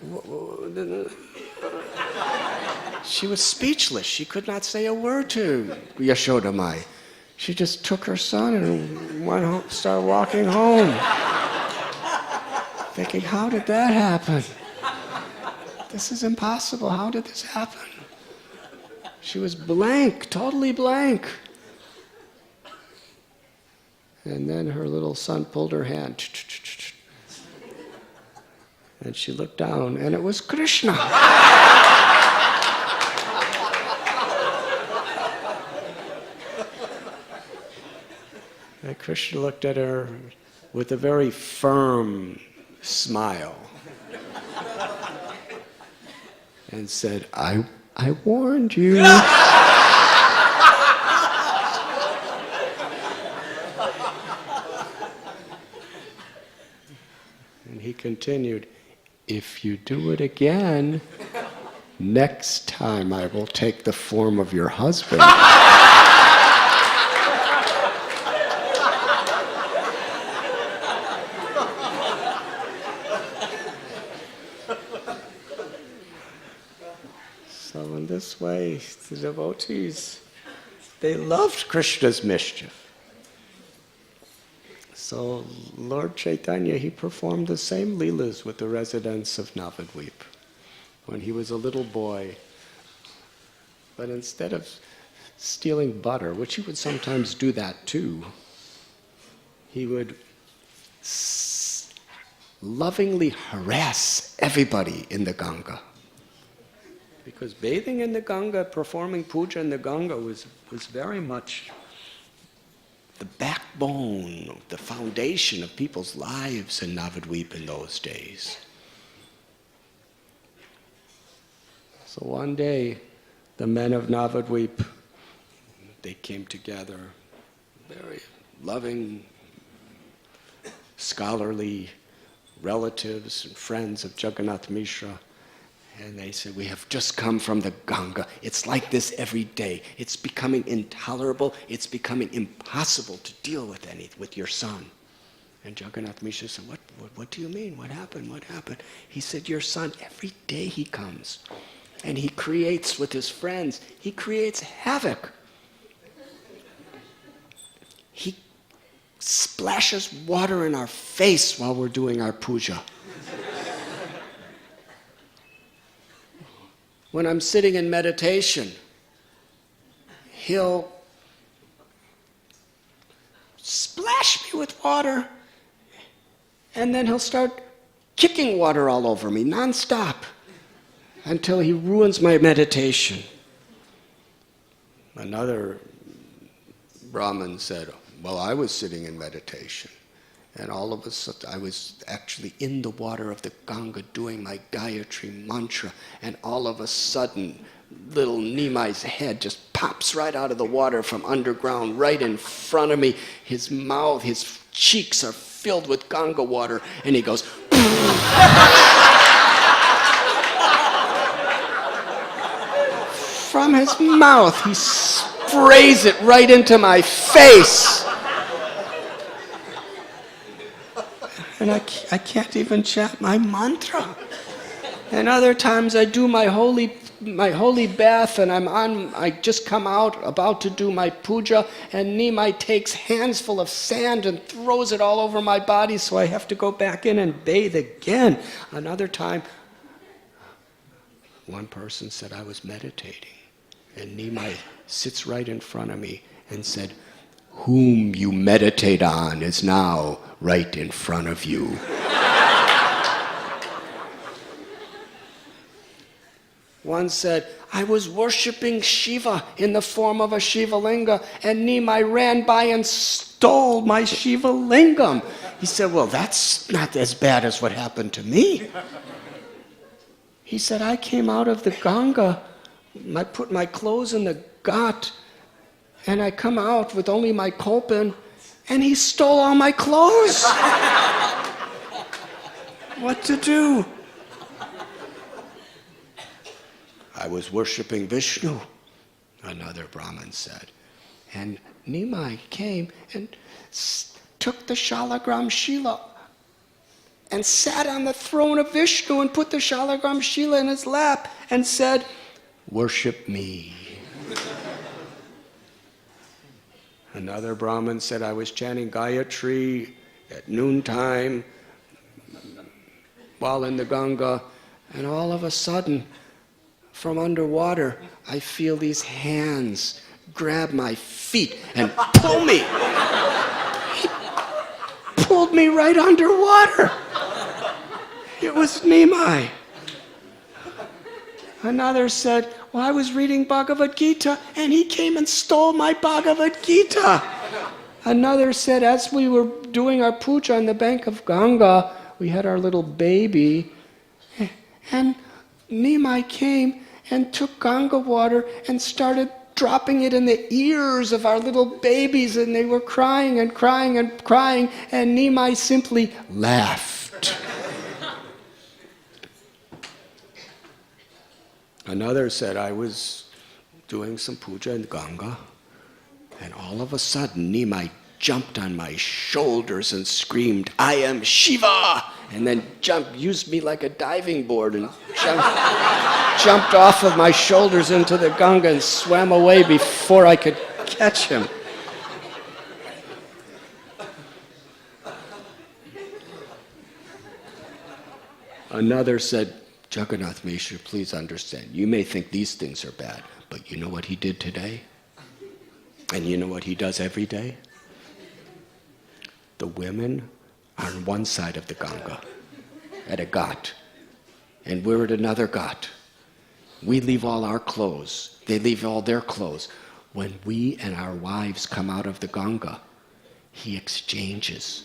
she was speechless. She could not say a word to Yashoda Mai. She just took her son and went home, started walking home, thinking, how did that happen? This is impossible. How did this happen? She was blank, totally blank. And then her little son pulled her hand. And she looked down, and it was Krishna. And Krishna looked at her with a very firm smile and said, I warned you. And he continued, if you do it again, next time I will take the form of your husband. So in this way, the devotees, they loved Krishna's mischief. So Lord Chaitanya, he performed the same leelas with the residents of Navadvip when he was a little boy. But instead of stealing butter, which he would sometimes do that too, he would lovingly harass everybody in the Ganga. Because bathing in the Ganga, performing puja in the Ganga was very much the backbone, the foundation of people's lives in Navadvip in those days. So one day, the men of Navadvip, they came together, very loving, scholarly relatives and friends of Jagannath Mishra. And they said, we have just come from the Ganga. It's like this every day. It's becoming intolerable. It's becoming impossible to deal with your son. And Jagannath Mishra said, what do you mean? What happened? What happened? He said, your son, every day he comes. And he creates with his friends. He creates havoc. He splashes water in our face while we're doing our puja. When I'm sitting in meditation, he'll splash me with water, and then he'll start kicking water all over me, non-stop, until he ruins my meditation. Another Brahmin said, well, I was sitting in meditation, and all of a sudden I was actually in the water of the Ganga doing my Gayatri mantra, and all of a sudden little Nimai's head just pops right out of the water from underground right in front of me. His mouth, his cheeks are filled with Ganga water, and he goes from his mouth, he sprays it right into my face. And I can't even chant my mantra. And other times I do my holy bath, and I just come out about to do my puja, and Nimai takes hands full of sand and throws it all over my body, so I have to go back in and bathe again. Another time, one person said I was meditating, and Nimai sits right in front of me and said, whom you meditate on is now right in front of you. One said, I was worshipping Shiva in the form of a Shiva Linga, and Nimai ran by and stole my Shiva Lingam. He said, well, that's not as bad as what happened to me. He said, I came out of the Ganga, I put my clothes in the ghat, and I come out with only my kolpin, and he stole all my clothes. What to do? I was worshipping Vishnu, another Brahmin said. And Nimai came and took the Shalagram Shila and sat on the throne of Vishnu and put the Shalagram Shila in his lap and said, worship me. Another Brahmin said, I was chanting Gayatri at noontime while in the Ganga, and all of a sudden, from underwater, I feel these hands grab my feet and pull me. He pulled me right underwater. It was Nimai. Another said, well, I was reading Bhagavad Gita, and he came and stole my Bhagavad Gita. Another said, as we were doing our puja on the bank of Ganga, we had our little baby, and Nimai came and took Ganga water and started dropping it in the ears of our little babies, and they were crying and crying and crying, and Nimai simply laughed. Another said, I was doing some puja in Ganga, and all of a sudden Nimai jumped on my shoulders and screamed, I am Shiva! And then used me like a diving board and jumped off of my shoulders into the Ganga and swam away before I could catch him. Another said, Jagannath Mishra, please understand, you may think these things are bad, but you know what he did today? And you know what he does every day? The women are on one side of the Ganga, at a ghat, and we're at another ghat. We leave all our clothes, they leave all their clothes. When we and our wives come out of the Ganga, he exchanges.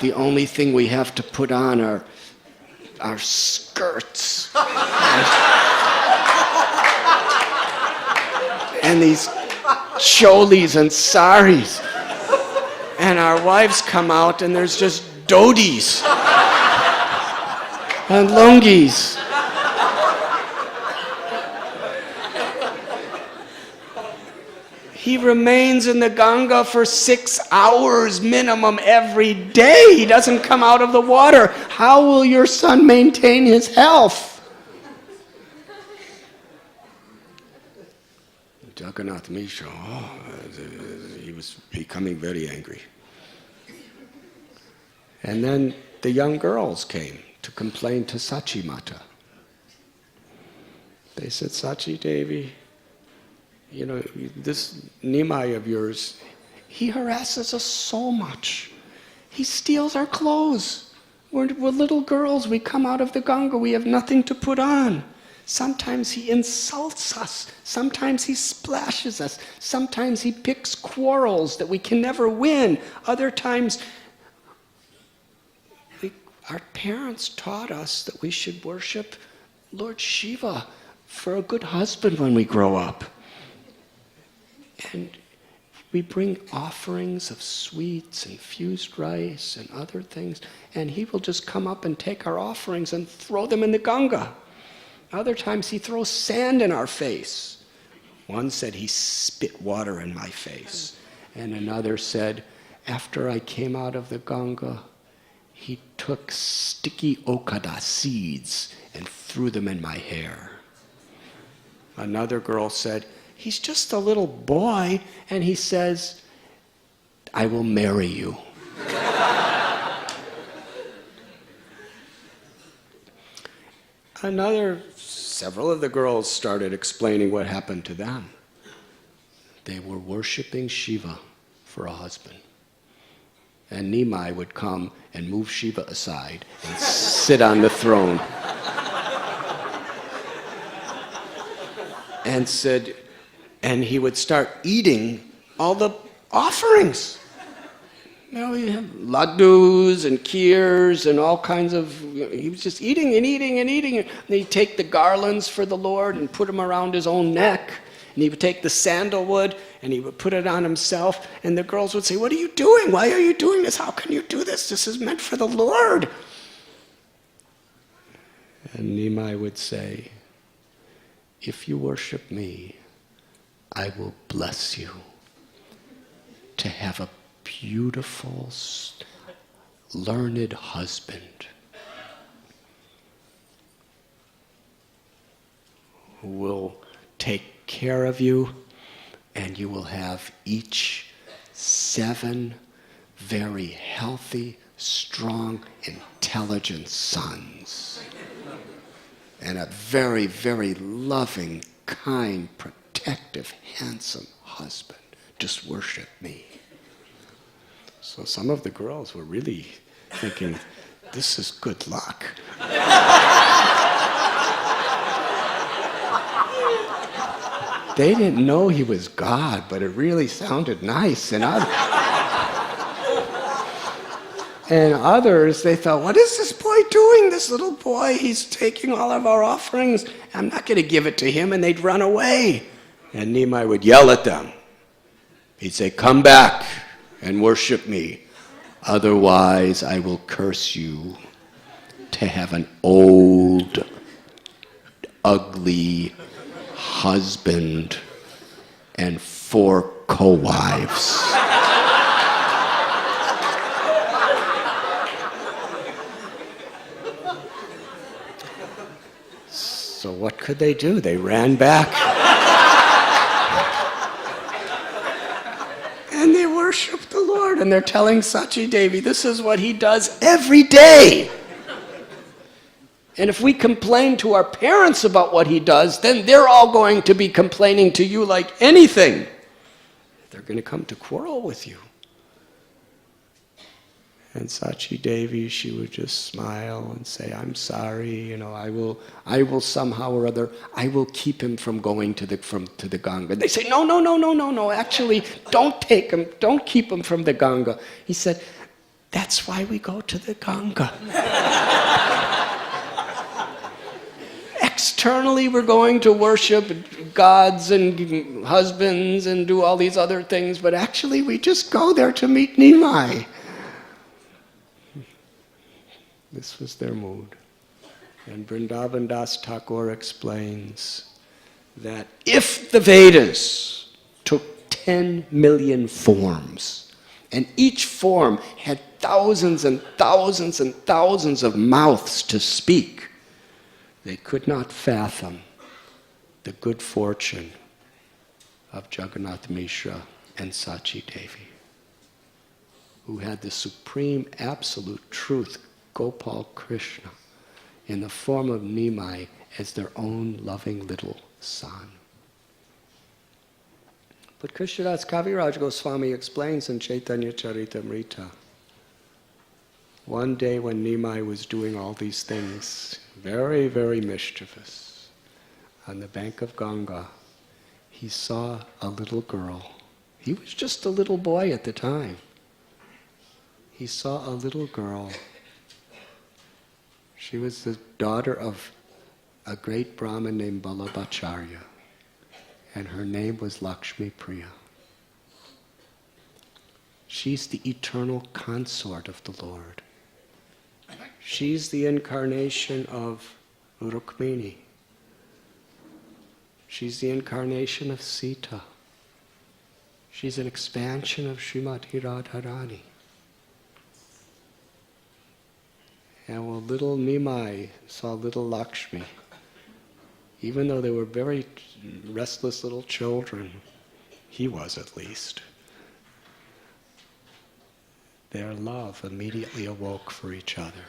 The only thing we have to put on are our skirts and these cholis and saris. And our wives come out and there's just dhotis and lungis. He remains in the Ganga for 6 hours minimum every day. He doesn't come out of the water. How will your son maintain his health? Jagannath Mishra, he was becoming very angry. And then the young girls came to complain to Sachi Mata. They said, Sachi Devi, you know, this Nimai of yours, he harasses us so much. He steals our clothes. We're little girls. We come out of the Ganga. We have nothing to put on. Sometimes he insults us. Sometimes he splashes us. Sometimes he picks quarrels that we can never win. Other times, our parents taught us that we should worship Lord Shiva for a good husband when we grow up. And we bring offerings of sweets and fused rice and other things, and he will just come up and take our offerings and throw them in the Ganga. Other times he throws sand in our face. One said he spit water in my face. And another said, after I came out of the Ganga, he took sticky okada seeds and threw them in my hair. Another girl said, he's just a little boy, and he says, I will marry you. Several of the girls started explaining what happened to them. They were worshiping Shiva for a husband. And Nimai would come and move Shiva aside and sit on the throne. And he would start eating all the offerings. You know, he had laddus and kheers and all kinds of, he was just eating and eating and eating. And he'd take the garlands for the Lord and put them around his own neck. And he would take the sandalwood and he would put it on himself. And the girls would say, what are you doing? Why are you doing this? How can you do this? This is meant for the Lord. And Nimai would say, if you worship me, I will bless you to have a beautiful, learned husband who will take care of you, and you will have each 7 very healthy, strong, intelligent sons. And a very, very loving, kind, protective, handsome husband. Just worship me. So some of the girls were really thinking, this is good luck. They didn't know he was God, but it really sounded nice. And others, they thought, what is this boy doing? This little boy, he's taking all of our offerings. I'm not going to give it to him. And they'd run away. And Nimai would yell at them. He'd say, come back and worship me. Otherwise, I will curse you to have an old, ugly husband and 4 co-wives. So what could they do? They ran back. And they worshiped the Lord. And they're telling Sachi Devi, this is what he does every day. And if we complain to our parents about what he does, then they're all going to be complaining to you like anything. They're going to come to quarrel with you. And Sachi Devi, she would just smile and say, I'm sorry, I will somehow or other, I will keep him from going to the Ganga. They say, no, actually, don't take him, don't keep him from the Ganga. He said, that's why we go to the Ganga. Externally, we're going to worship gods and husbands and do all these other things, but actually, we just go there to meet Nimai. This was their mood. And Vrindavan Das Thakur explains that if the Vedas took 10 million forms, and each form had thousands and thousands and thousands of mouths to speak, they could not fathom the good fortune of Jagannath Mishra and Sachi Devi, who had the supreme absolute truth, Gopal Krishna, in the form of Nimai as their own loving little son. But Krishnadas Kaviraj Goswami explains in Chaitanya Charitamrita One day when Nimai was doing all these things, very, very mischievous, on the bank of Ganga, he saw a little girl. He was just a little boy at the time. He saw a little girl. She was the daughter of a great Brahmin named Vallabhacharya, and her name was Lakshmi Priya. She's the eternal consort of the Lord. She's the incarnation of Rukmini. She's the incarnation of Sita. She's an expansion of Srimati Radharani. And when little Nimai saw little Lakshmi, even though they were very restless little children, he was at least, their love immediately awoke for each other.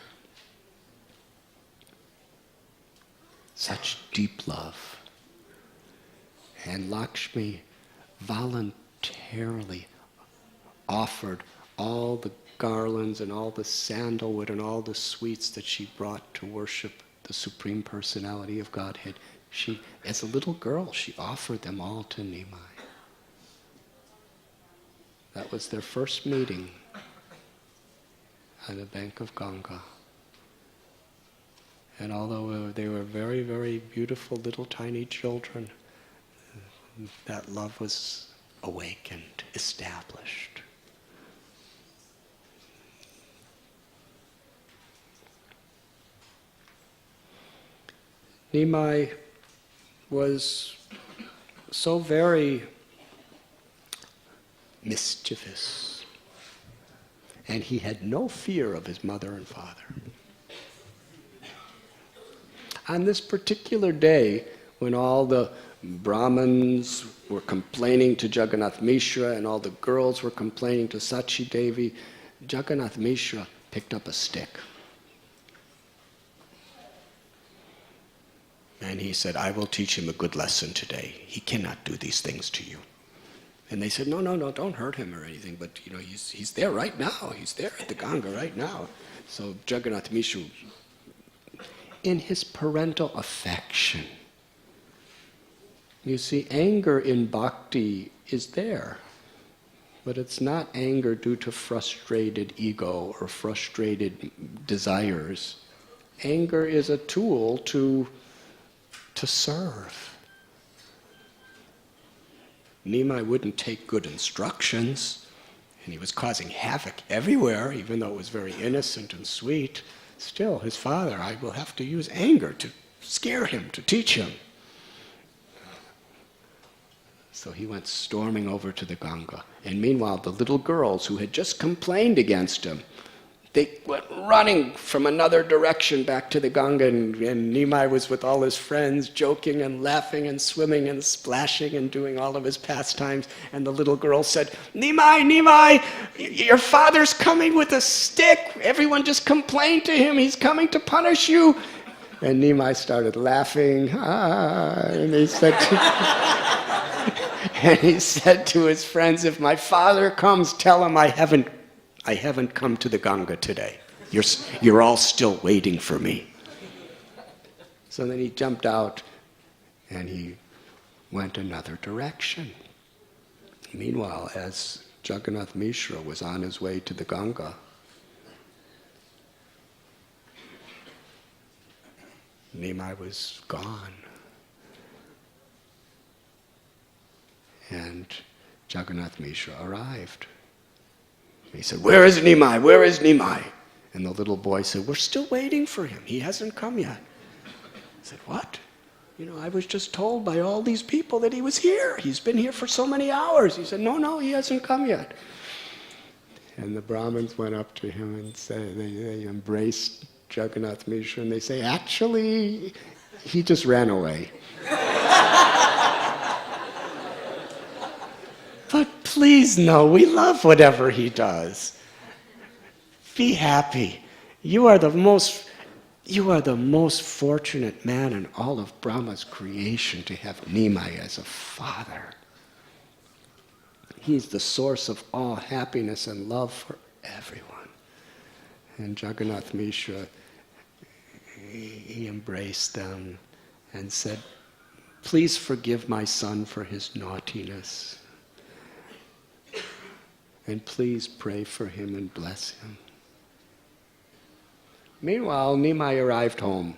Such deep love. And Lakshmi voluntarily offered all the garlands and all the sandalwood and all the sweets that she brought to worship the Supreme Personality of Godhead. She, as a little girl, she offered them all to Nimai. That was their first meeting on the bank of Ganga. And although they were very, very beautiful little tiny children, that love was awakened, established. Nimai was so very mischievous, and he had no fear of his mother and father. On this particular day, when all the Brahmins were complaining to Jagannath Mishra and all the girls were complaining to Sachi Devi, Jagannath Mishra picked up a stick. And he said, I will teach him a good lesson today. He cannot do these things to you. And they said, no, don't hurt him or anything, but he's there right now. He's there at the Ganga right now. So Jagannath Mishra, in his parental affection, you see, anger in bhakti is there, but it's not anger due to frustrated ego or frustrated desires. Anger is a tool to serve. Nimai wouldn't take good instructions, and he was causing havoc everywhere, even though it was very innocent and sweet. Still, his father, I will have to use anger to scare him, to teach him. So he went storming over to the Ganga. And meanwhile, the little girls who had just complained against him, they went running from another direction back to the Ganga, and Nimai was with all his friends, joking and laughing and swimming and splashing and doing all of his pastimes. And the little girl said, Nimai, your father's coming with a stick. Everyone just complained to him. He's coming to punish you. And Nimai started laughing. And he said to his friends, if my father comes, tell him I haven't come to the Ganga today. You're all still waiting for me. So then he jumped out and he went another direction. Meanwhile, as Jagannath Mishra was on his way to the Ganga, Nimai was gone. And Jagannath Mishra arrived. He said, where is Nimai? Where is Nimai? And the little boy said, we're still waiting for him. He hasn't come yet. I said, what? I was just told by all these people that he was here. He's been here for so many hours. He said, no, he hasn't come yet. And the Brahmins went up to him and said, they embraced Jagannath Mishra, and they say, actually, he just ran away. But please know, we love whatever he does. Be happy. You are the most fortunate man in all of Brahma's creation to have Nimai as a father. He's the source of all happiness and love for everyone. And Jagannath Mishra, he embraced them and said, "Please forgive my son for his naughtiness. And please pray for him and bless him." Meanwhile, Nimai arrived home.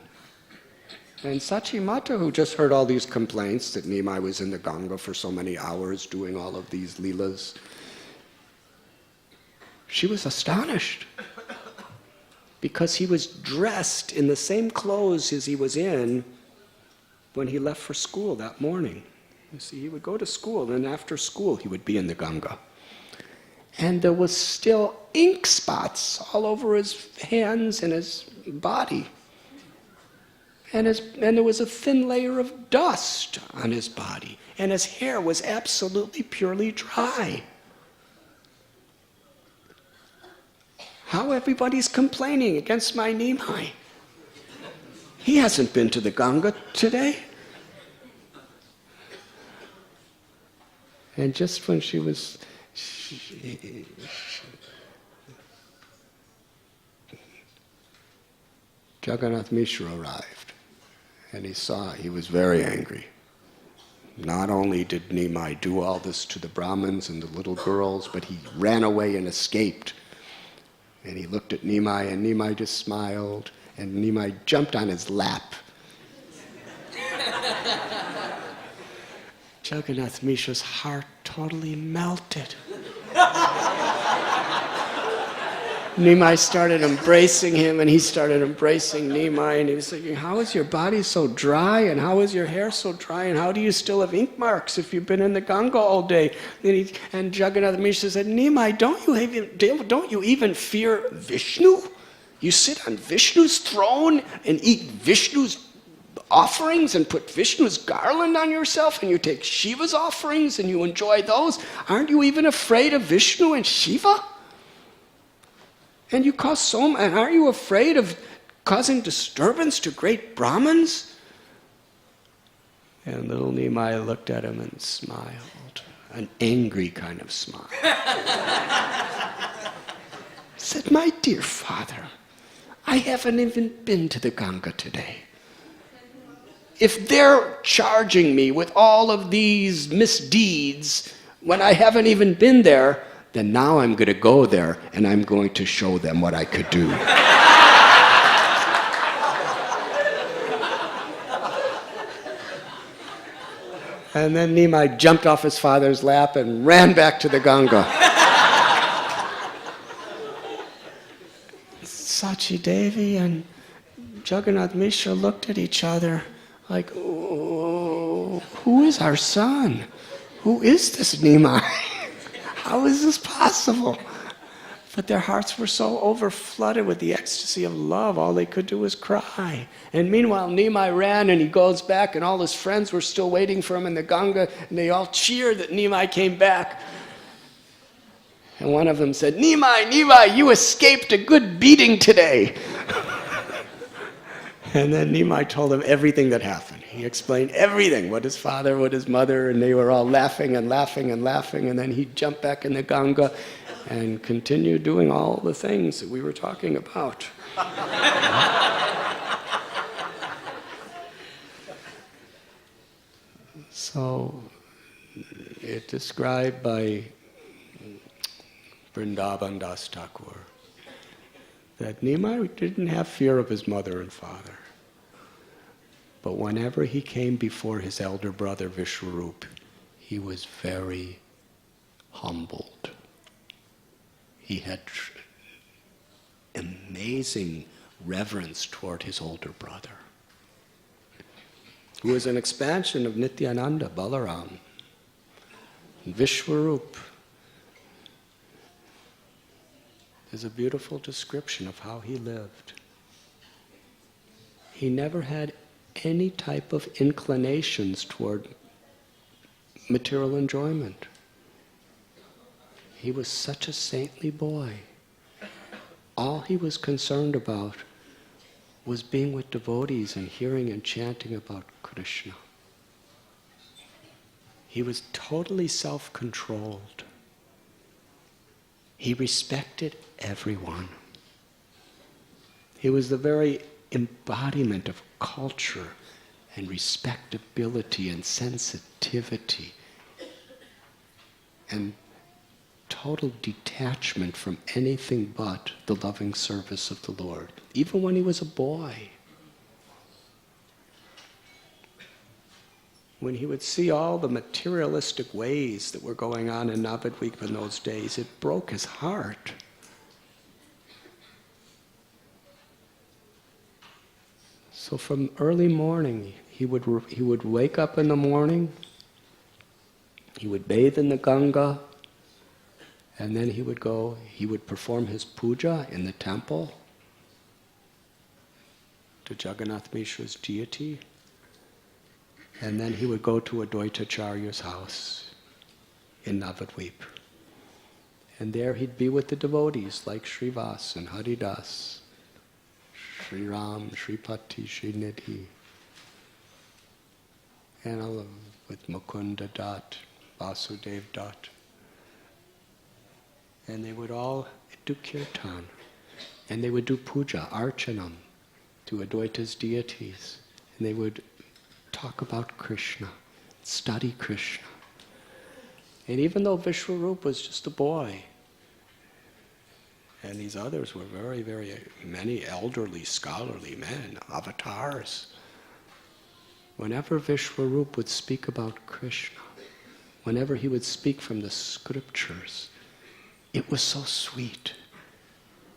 And Sachimata, who just heard all these complaints that Nimai was in the Ganga for so many hours doing all of these leelas, she was astonished. Because he was dressed in the same clothes as he was in when he left for school that morning. You see, he would go to school, and after school he would be in the Ganga. And there was still ink spots all over his hands and his body. And there was a thin layer of dust on his body. And his hair was absolutely purely dry. How everybody's complaining against my Nimai. He hasn't been to the Ganga today. And just when she was... Jagannath Mishra arrived, and he was very angry. Not only did Nimai do all this to the Brahmins and the little girls, but he ran away and escaped. And he looked at Nimai, and Nimai just smiled, and Nimai jumped on his lap. Jagannath Mishra's heart totally melted. Nimai started embracing him, and he started embracing Nimai, and he was thinking, how is your body so dry, and how is your hair so dry, and how do you still have ink marks if you've been in the Ganga all day? And Jagannath Mishra said, Nimai, don't you even fear Vishnu? You sit on Vishnu's throne and eat Vishnu's offerings and put Vishnu's garland on yourself, and you take Shiva's offerings and you enjoy those. Aren't you even afraid of Vishnu and Shiva? And aren't you afraid of causing disturbance to great Brahmins? And little Nimai looked at him and smiled, an angry kind of smile. Said, my dear father, I haven't even been to the Ganga today. If they're charging me with all of these misdeeds when I haven't even been there, then now I'm going to go there and I'm going to show them what I could do. And then Nimai jumped off his father's lap and ran back to the Ganga. Sachi Devi and Jagannath Mishra looked at each other like, oh, who is our son? Who is this Nimai? How is this possible? But their hearts were so overflooded with the ecstasy of love, all they could do was cry. And meanwhile, Nimai ran and he goes back, and all his friends were still waiting for him in the Ganga, and they all cheered that Nimai came back. And one of them said, Nimai, you escaped a good beating today. And then Nimai told him everything that happened. He explained everything, what his father, what his mother, and they were all laughing and laughing and laughing. And then he jumped back in the Ganga and continued doing all the things that we were talking about. So, it's described by Vrindavan Das Thakur that Nimai didn't have fear of his mother and father. But whenever he came before his elder brother Vishwarup, he was very humbled. He had amazing reverence toward his older brother, who was an expansion of Nityananda, Balaram. Vishwarup is a beautiful description of how he lived. He never had any type of inclinations toward material enjoyment. He was such a saintly boy. All he was concerned about was being with devotees and hearing and chanting about Krishna. He was totally self-controlled. He respected everyone. He was the very embodiment of culture and respectability and sensitivity and total detachment from anything but the loving service of the Lord, even when he was a boy. When he would see all the materialistic ways that were going on in Navadvip in those days, it broke his heart. So from early morning, he would wake up in the morning, he would bathe in the Ganga, and then he would perform his puja in the temple to Jagannath Mishra's deity. And then he would go to Advaitacharya's house in Navadvip. And there he'd be with the devotees like Srivas and Haridas, Sri Ram, Sripati, Srinidhi, and all of with Mukunda Dutt, Vasudev Dutt. And they would all do kirtan. And they would do puja, archanam, to Advaita's deities. And they would talk about Krishna, study Krishna. And even though Vishwarup was just a boy, and these others were very, very many elderly, scholarly men, avatars, whenever Vishwarup would speak about Krishna, whenever he would speak from the scriptures, it was so sweet,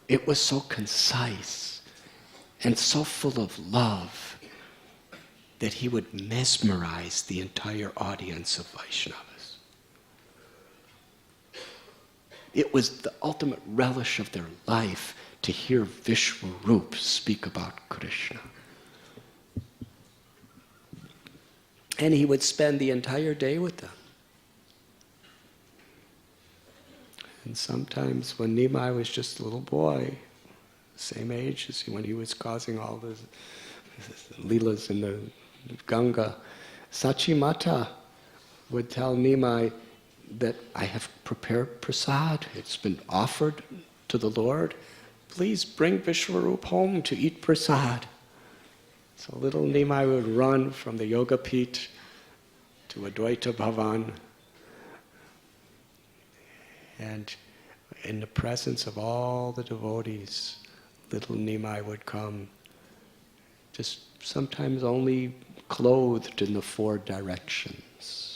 it was so concise, and so full of love, that he would mesmerize the entire audience of Vaishnavas. It was the ultimate relish of their life to hear Vishwarup speak about Krishna. And he would spend the entire day with them. And sometimes when Nimai was just a little boy, same age as when he was causing all the leelas in the Ganga, Sachimata would tell Nimai that I have prepared prasad. It's been offered to the Lord. Please bring Vishwarup home to eat prasad. So little Nimai would run from the Yoga Pit to Advaita Bhavan. And in the presence of all the devotees, little Nimai would come, just sometimes only clothed in the four directions.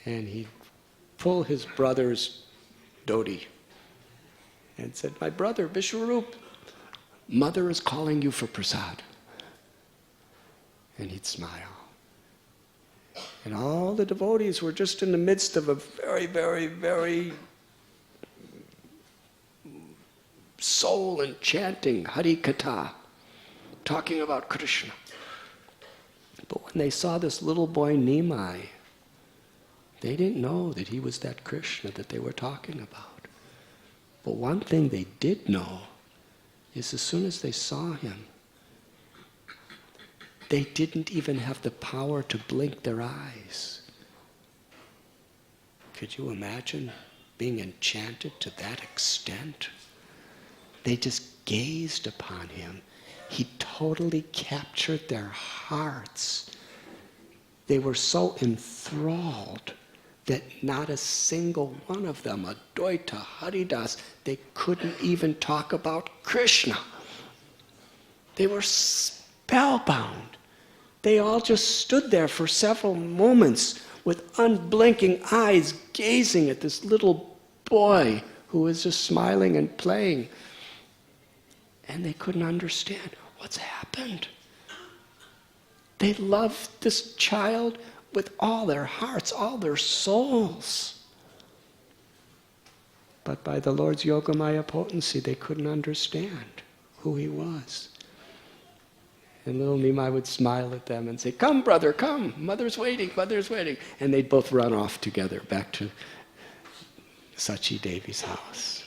And he'd pull his brother's dhoti and said, "My brother, Vishwarup, Mother is calling you for prasad." And he'd smile. And all the devotees were just in the midst of a very, very, very soul-enchanting Hari Katha, talking about Krishna. But when they saw this little boy Nimai, they didn't know that he was that Krishna that they were talking about. But one thing they did know is as soon as they saw him, they didn't even have the power to blink their eyes. Could you imagine being enchanted to that extent? They just gazed upon him. He totally captured their hearts. They were so enthralled that not a single one of them, Advaita, Haridas, they couldn't even talk about Krishna. They were spellbound. They all just stood there for several moments with unblinking eyes gazing at this little boy who was just smiling and playing. And they couldn't understand what's happened. They loved this child with all their hearts, all their souls. But by the Lord's Yogamaya potency, they couldn't understand who he was. And little Nimai would smile at them and say, "Come, brother, come. Mother's waiting, mother's waiting." And they'd both run off together back to Sachi Devi's house.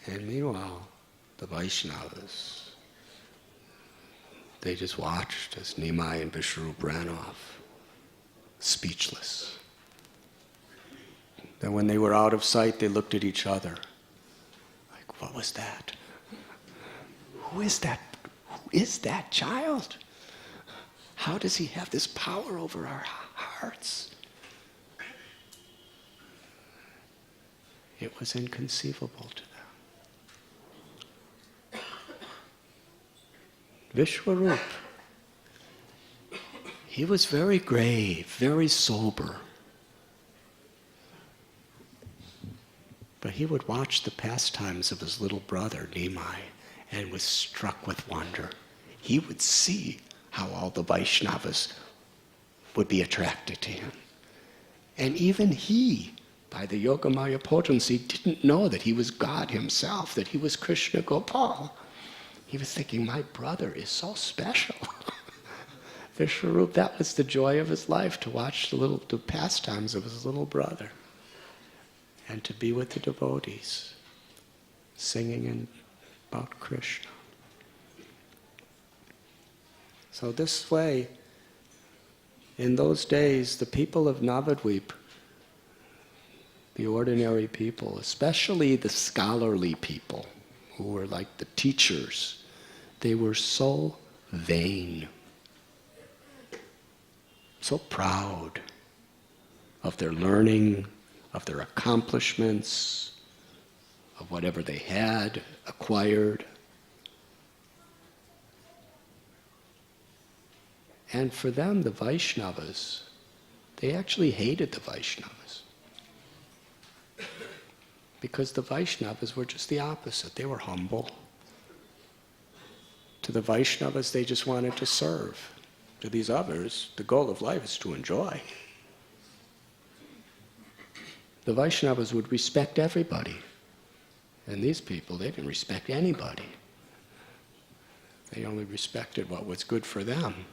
And meanwhile, the Vaishnavas, they just watched as Nimai and Vishwarup ran off, speechless. Then when they were out of sight, they looked at each other. Like, what was that? Who is that? Who is that child? How does he have this power over our hearts? It was inconceivable to them. Vishwarup, he was very grave, very sober. But he would watch the pastimes of his little brother, Nimai, and was struck with wonder. He would see how all the Vaishnavas would be attracted to him. And even he, by the Yogamaya potency, didn't know that he was God himself, that he was Krishna Gopal. He was thinking, my brother is so special. Vishwarup, that was the joy of his life, to watch the pastimes of his little brother. And to be with the devotees, singing about Krishna. So this way, in those days, the people of Navadvip, the ordinary people, especially the scholarly people, who were like the teachers, they were so vain, so proud of their learning, of their accomplishments, of whatever they had acquired. And for them, the Vaishnavas, they actually hated the Vaishnavas. Because the Vaishnavas were just the opposite. They were humble. To the Vaishnavas, they just wanted to serve. To these others, the goal of life is to enjoy. The Vaishnavas would respect everybody. And these people, they didn't respect anybody. They only respected what was good for them.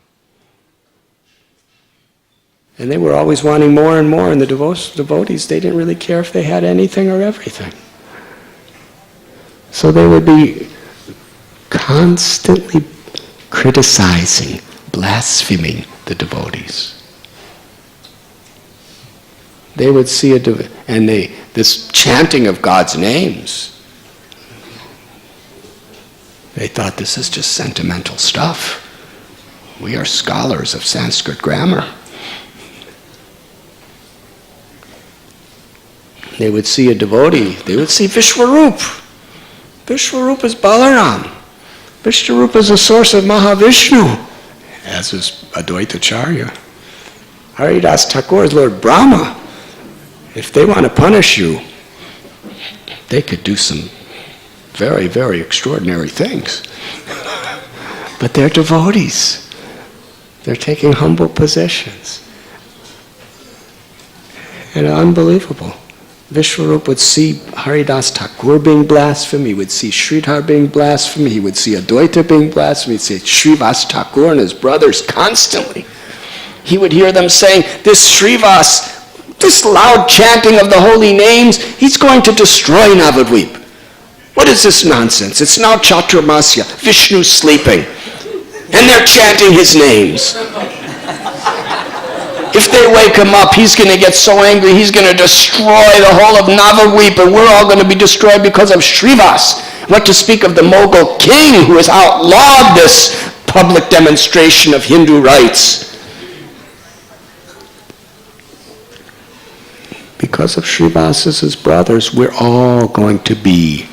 And they were always wanting more and more, and the devotees, they didn't really care if they had anything or everything. So they would be constantly criticizing, blaspheming the devotees. They would see this chanting of God's names. They thought, this is just sentimental stuff. We are scholars of Sanskrit grammar. They would see a devotee, they would see Vishwarup. Vishwarup is Balaram. Vishwarup is a source of Mahavishnu, as is Advaitacharya. Haridas Thakur is Lord Brahma. If they want to punish you, they could do some very, very extraordinary things. But they're devotees. They're taking humble positions. And unbelievable. Vishwarup would see Haridas Thakur being blasphemed, he would see Sridhar being blasphemed, he would see Advaita being blasphemed, he'd see Srivas Thakur and his brothers constantly. He would hear them saying, this Srivas, this loud chanting of the holy names, he's going to destroy Navadvip. What is this nonsense? It's now Chaturmasya, Vishnu's sleeping, and they're chanting his names. If they wake him up, he's going to get so angry, he's going to destroy the whole of Navadvip, and we're all going to be destroyed because of Srivas. What to speak of the Mughal king who has outlawed this public demonstration of Hindu rights. Because of Srivas's brothers, we're all going to be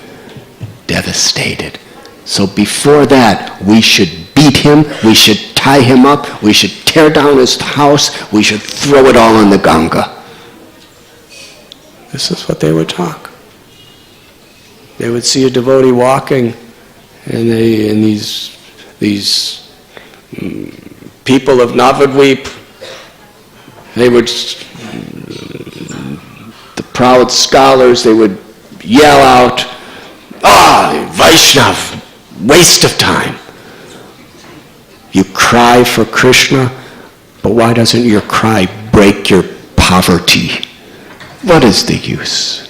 devastated. So before that, we should beat him, we should tie him up, we should tear down his house, we should throw it all in the Ganga. This is what they would talk. They would see a devotee walking, and these people of Navadvip, they would, the proud scholars, they would yell out, Vaishnav, waste of time. You cry for Krishna, but why doesn't your cry break your poverty? What is the use?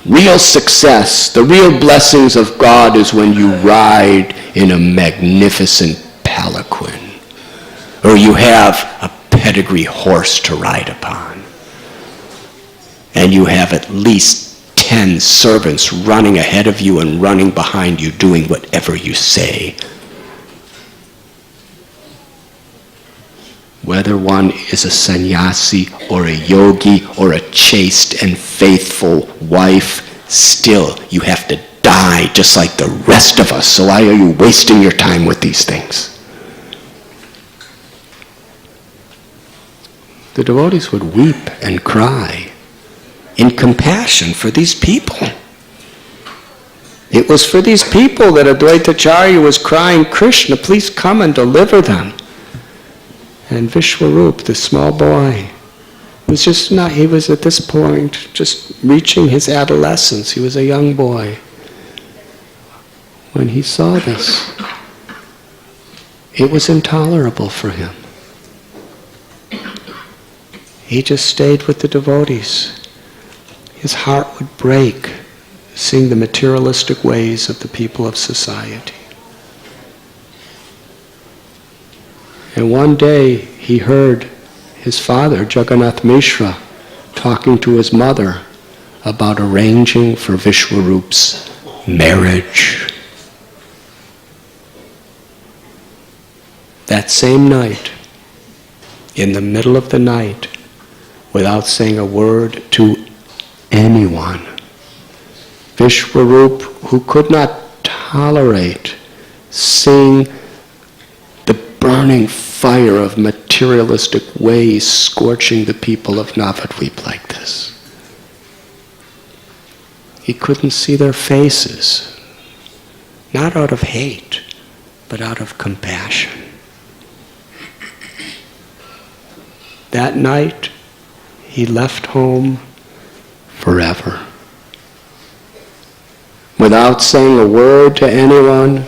Real success, the real blessings of God is when you ride in a magnificent palanquin, or you have a pedigree horse to ride upon. and you have at least 10 servants running ahead of you and running behind you, doing whatever you say. Whether one is a sannyasi or a yogi or a chaste and faithful wife, still you have to die just like the rest of us. So why are you wasting your time with these things? The devotees would weep and cry in compassion for these people. It was for these people that Advaitacharya was crying, Krishna, please come and deliver them. And Vishwarup, the small boy, he was at this point just reaching his adolescence. He was a young boy. When he saw this, it was intolerable for him. He just stayed with the devotees. His heart would break seeing the materialistic ways of the people of society. And one day he heard his father, Jagannath Mishra, talking to his mother about arranging for Vishwarup's marriage. That same night, in the middle of the night, without saying a word to anyone, Vishwarup, who could not tolerate seeing the burning fire of materialistic ways scorching the people of Navadvip like this. He couldn't see their faces, not out of hate, but out of compassion. That night, he left home forever. Without saying a word to anyone,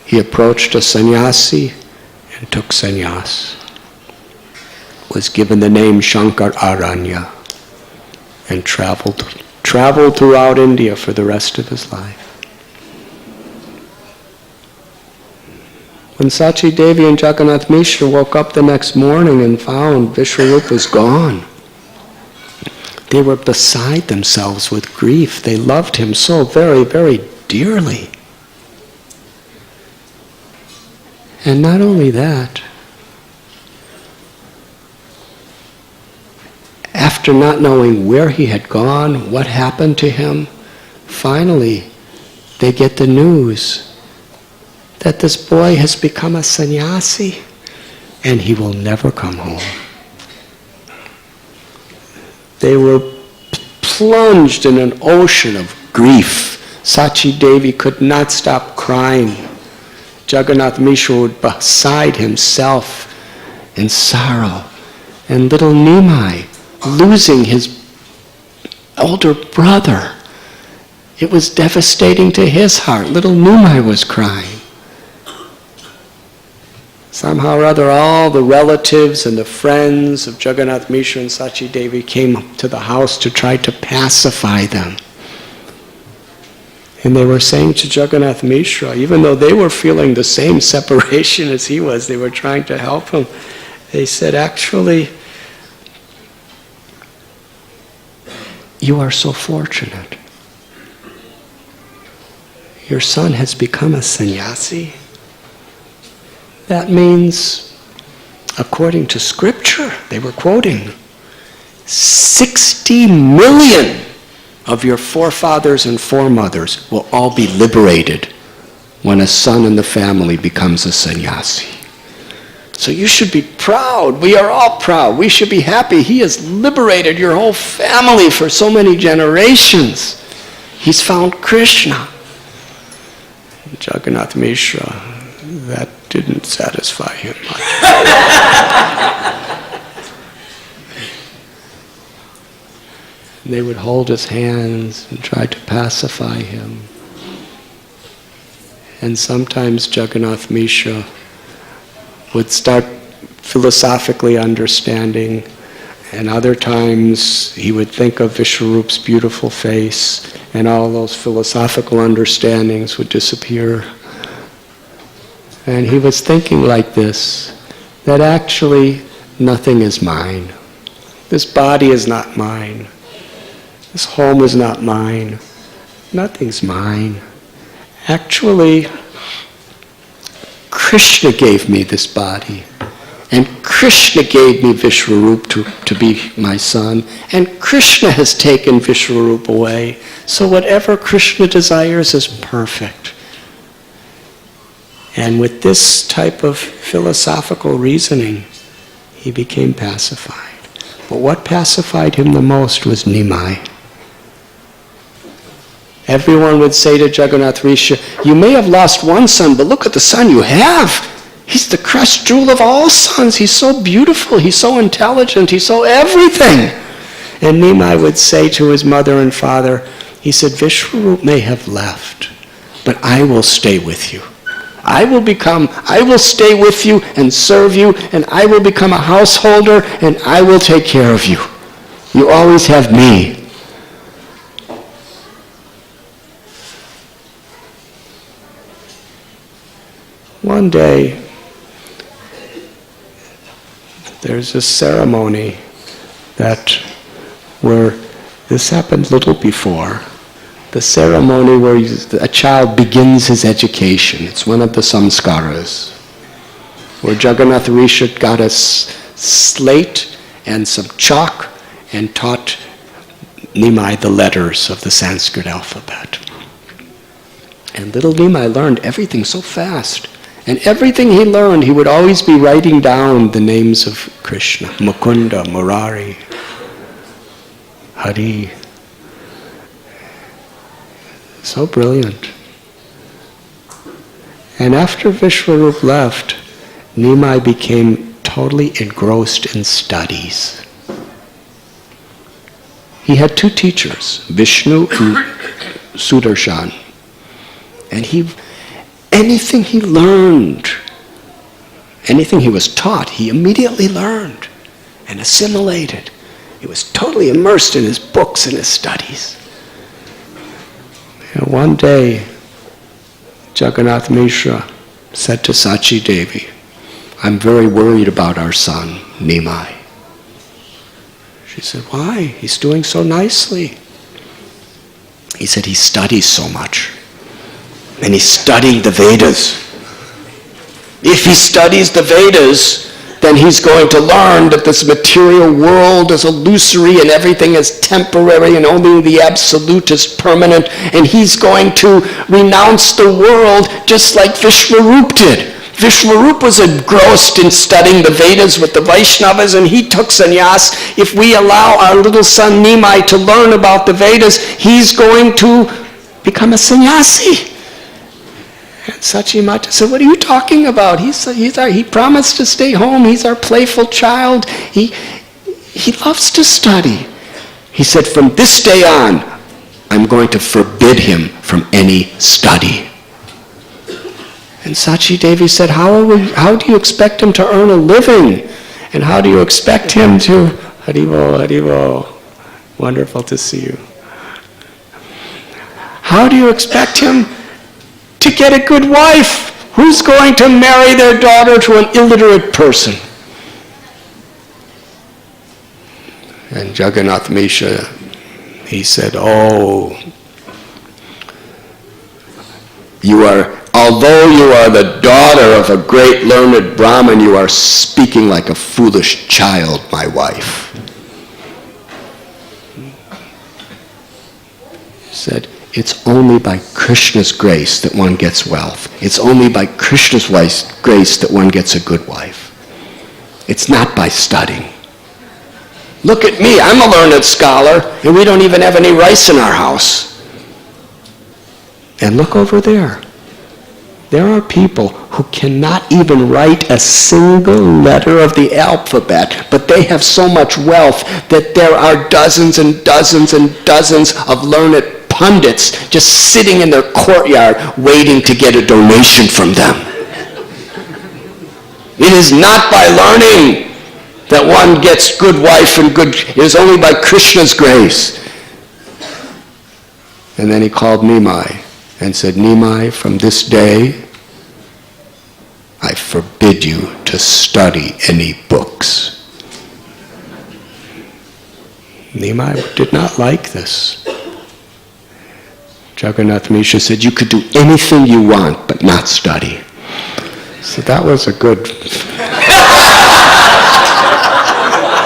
he approached a sannyasi and took sannyas. Was given the name Shankar Aranya and traveled throughout India for the rest of his life. When Sachi Devi and Jagannath Mishra woke up the next morning and found Vishwarup was gone, they were beside themselves with grief. They loved him so very, very dearly. And not only that, after not knowing where he had gone, what happened to him, finally they get the news that this boy has become a sannyasi and he will never come home. They were plunged in an ocean of grief. Sachi Devi could not stop crying. Jagannath Mishra was beside himself in sorrow. And little Nimai, losing his older brother, it was devastating to his heart. Little Nimai was crying. Somehow or other, all the relatives and the friends of Jagannath Mishra and Sachi Devi came up to the house to try to pacify them. And they were saying to Jagannath Mishra, even though they were feeling the same separation as he was, they were trying to help him. They said, actually, you are so fortunate. Your son has become a sannyasi. That means, according to scripture, they were quoting, 60 million of your forefathers and foremothers will all be liberated when a son in the family becomes a sannyasi. So you should be proud. We are all proud. We should be happy. He has liberated your whole family for so many generations. He's found Krishna. Jagannath Mishra, that didn't satisfy him much. They would hold his hands and try to pacify him. And sometimes Jagannath Mishra would start philosophically understanding, and other times he would think of Vishwarup's beautiful face, and all those philosophical understandings would disappear. And he was thinking like this, that actually nothing is mine. This body is not mine. This home is not mine. Nothing's mine. Actually, Krishna gave me this body. And Krishna gave me Vishwarup to be my son. And Krishna has taken Vishwarup away. So whatever Krishna desires is perfect. And with this type of philosophical reasoning, he became pacified. But what pacified him the most was Nimai. Everyone would say to Jagannath Risha, you may have lost one son, but look at the son you have. He's the crest jewel of all sons. He's so beautiful. He's so intelligent. He's so everything. And Nimai would say to his mother and father, he said, Vishwarup may have left, but I will stay with you. I will stay with you and serve you, and I will become a householder, and I will take care of you. You always have me. One day, there's a ceremony where this happened little before. The ceremony where a child begins his education. It's one of the samskaras, where Jagannath Risha got a slate and some chalk and taught Nimai the letters of the Sanskrit alphabet. And little Nimai learned everything so fast. And everything he learned, he would always be writing down the names of Krishna, Mukunda, Murari, Hari. So brilliant. And after Vishwarup left, Nimai became totally engrossed in studies. He had two teachers, Vishnu and Sudarshan. And anything he learned, anything he was taught, he immediately learned and assimilated. He was totally immersed in his books and his studies. And one day, Jagannath Mishra said to Sachi Devi, I'm very worried about our son, Nimai. She said, why? He's doing so nicely. He said, he studies so much. And he's studying the Vedas. If he studies the Vedas, then he's going to learn that this material world is illusory and everything is temporary and only the absolute is permanent. And he's going to renounce the world just like Vishwarup did. Vishwarup was engrossed in studying the Vedas with the Vaishnavas, and he took sannyas. If we allow our little son Nimai to learn about the Vedas, he's going to become a sannyasi. And Sachi Mata said, what are you talking about? He promised to stay home. He's our playful child. He loves to study. He said, from this day on, I'm going to forbid him from any study. And Sachi Devi said, how do you expect him to earn a living? And how do you expect him to... Haribo, Haribo. Wonderful to see you. How do you expect him to get a good wife? Who's going to marry their daughter to an illiterate person? And Jagannath Mishra, he said, although you are the daughter of a great learned Brahmin, you are speaking like a foolish child, my wife. He said, it's only by Krishna's grace that one gets wealth. It's only by Krishna's grace that one gets a good wife. It's not by studying. Look at me, I'm a learned scholar, and we don't even have any rice in our house. And look over there. There are people who cannot even write a single letter of the alphabet, but they have so much wealth that there are dozens and dozens and dozens of learned pundits just sitting in their courtyard waiting to get a donation from them. It is not by learning that one gets good wife and good... It is only by Krishna's grace. And then he called Nimai and said, Nimai, from this day, I forbid you to study any books. Nimai did not like this. Jagannath Mishra said, you could do anything you want, but not study. So that was a good,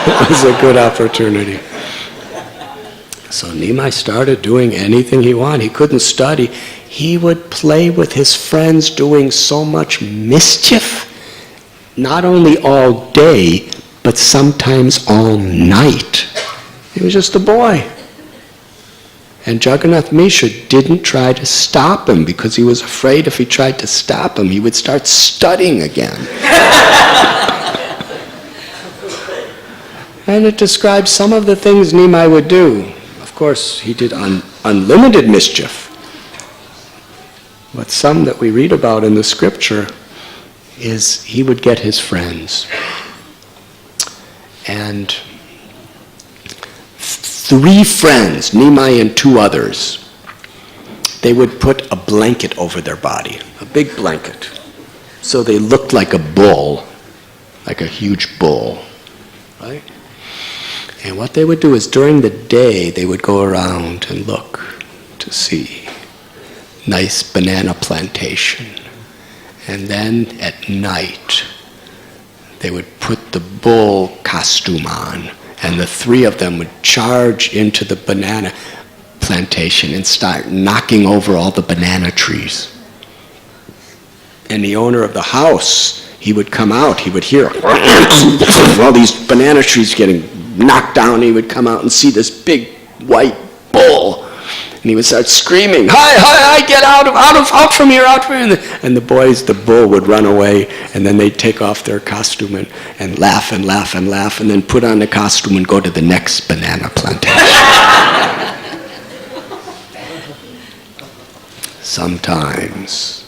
it was a good opportunity. So Nimai started doing anything he wanted. He couldn't study. He would play with his friends doing so much mischief, not only all day, but sometimes all night. He was just a boy. And Jagannath Mishra didn't try to stop him because he was afraid if he tried to stop him, he would start studying again. And it describes some of the things Nimai would do. Of course, he did unlimited mischief. But some that we read about in the scripture is he would get his friends. And 3 friends, Nimai and 2 others, they would put a blanket over their body, a big blanket. So they looked like a bull, like a huge bull, right? And what they would do is during the day, they would go around and look to see nice banana plantation. And then at night, they would put the bull costume on, and the 3 of them would charge into the banana plantation and start knocking over all the banana trees. And the owner of the house, he would come out, he would hear all these banana trees getting knocked down. He would come out and see this big white bull. And he would start screaming, hi, get out from here, out from here. And the boys, the bull would run away, and then they'd take off their costume and laugh and laugh and laugh, and then put on the costume and go to the next banana plantation. Sometimes.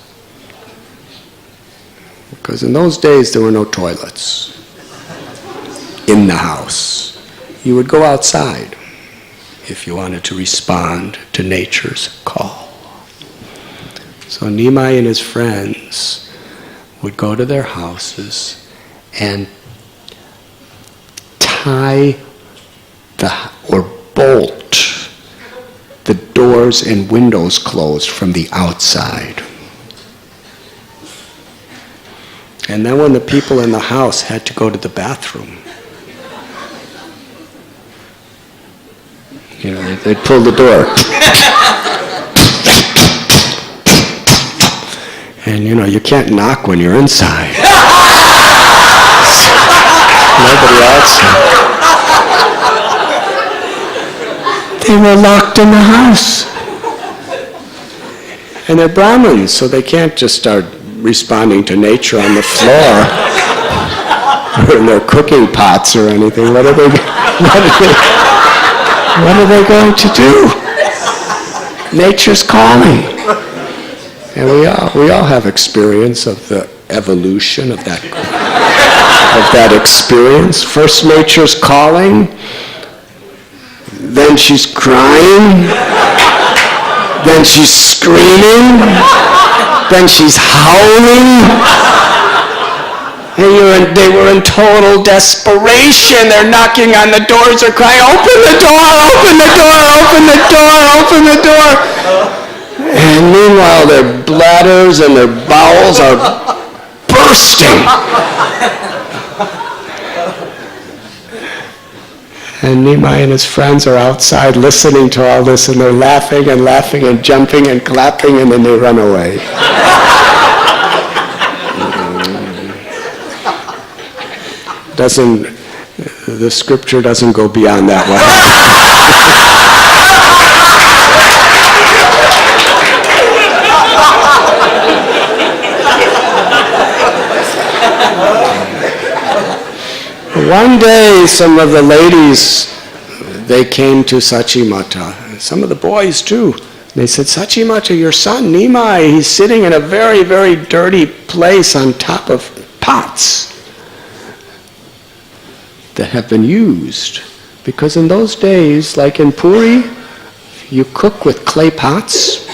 Because in those days there were no toilets in the house. You would go outside if you wanted to respond to nature's call. So Nimai and his friends would go to their houses and tie or bolt the doors and windows closed from the outside. And then when the people in the house had to go to the bathroom, they'd pull the door. And you can't knock when you're inside. Nobody outside. They were locked in the house. And they're Brahmins, so they can't just start responding to nature on the floor or in their cooking pots or anything. What are they going to do? Nature's calling. And we all have experience of the evolution of that experience. First nature's calling, then she's crying, then she's screaming, then she's howling. And they were in total desperation. They're knocking on the doors, they're crying, open the door, open the door, open the door, open the door. And meanwhile, their bladders and their bowels are bursting. And Nimai and his friends are outside listening to all this, and they're laughing and laughing and jumping and clapping, and then they run away. The scripture doesn't go beyond that one. One day, some of the ladies, they came to Sachimata, some of the boys too. They said, Sachimata, your son Nimai, he's sitting in a very, very dirty place on top of pots that have been used. Because in those days, like in Puri, you cook with clay pots.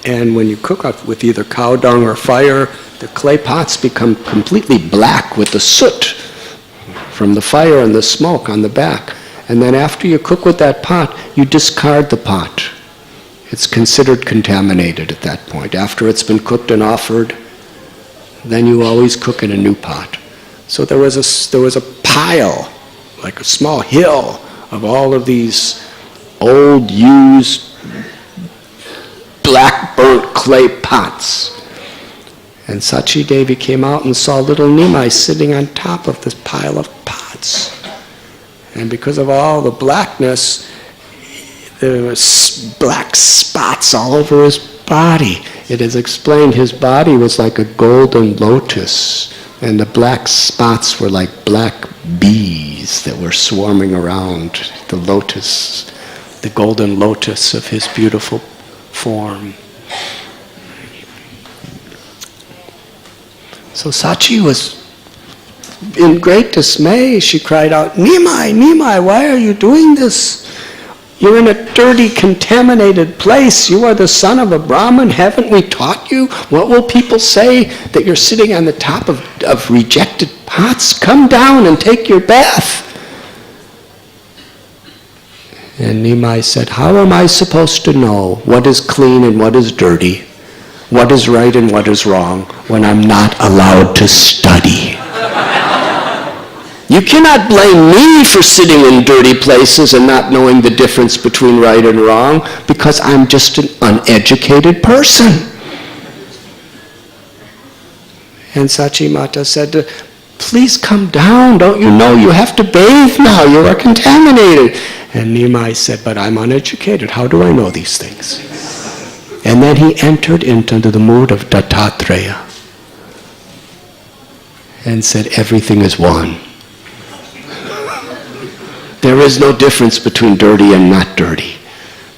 And when you cook up with either cow dung or fire, the clay pots become completely black with the soot from the fire and the smoke on the back. And then after you cook with that pot, you discard the pot. It's considered contaminated at that point. After it's been cooked and offered, then you always cook in a new pot. So there was a pile, like a small hill, of all of these old, used, black burnt clay pots. And Sachi Devi came out and saw little Nimai sitting on top of this pile of pots. And because of all the blackness, there were black spots all over his body. It is explained his body was like a golden lotus, and the black spots were like black bees that were swarming around the lotus, the golden lotus of his beautiful form. So Sachi was in great dismay. She cried out, "Nimai, Nimai, why are you doing this? You're in a dirty, contaminated place. You are the son of a Brahmin. Haven't we taught you? What will people say that you're sitting on the top of rejected pots? Come down and take your bath." And Nimai said, "How am I supposed to know what is clean and what is dirty, what is right and what is wrong, when I'm not allowed to study? You cannot blame me for sitting in dirty places and not knowing the difference between right and wrong, because I'm just an uneducated person." And Sachi Mata said, "Please come down. Don't you know you have to bathe now? You are contaminated." And Nimai said, "But I'm uneducated. How do I know these things?" And then he entered into the mood of Dattatreya and said, "Everything is one. There is no difference between dirty and not dirty,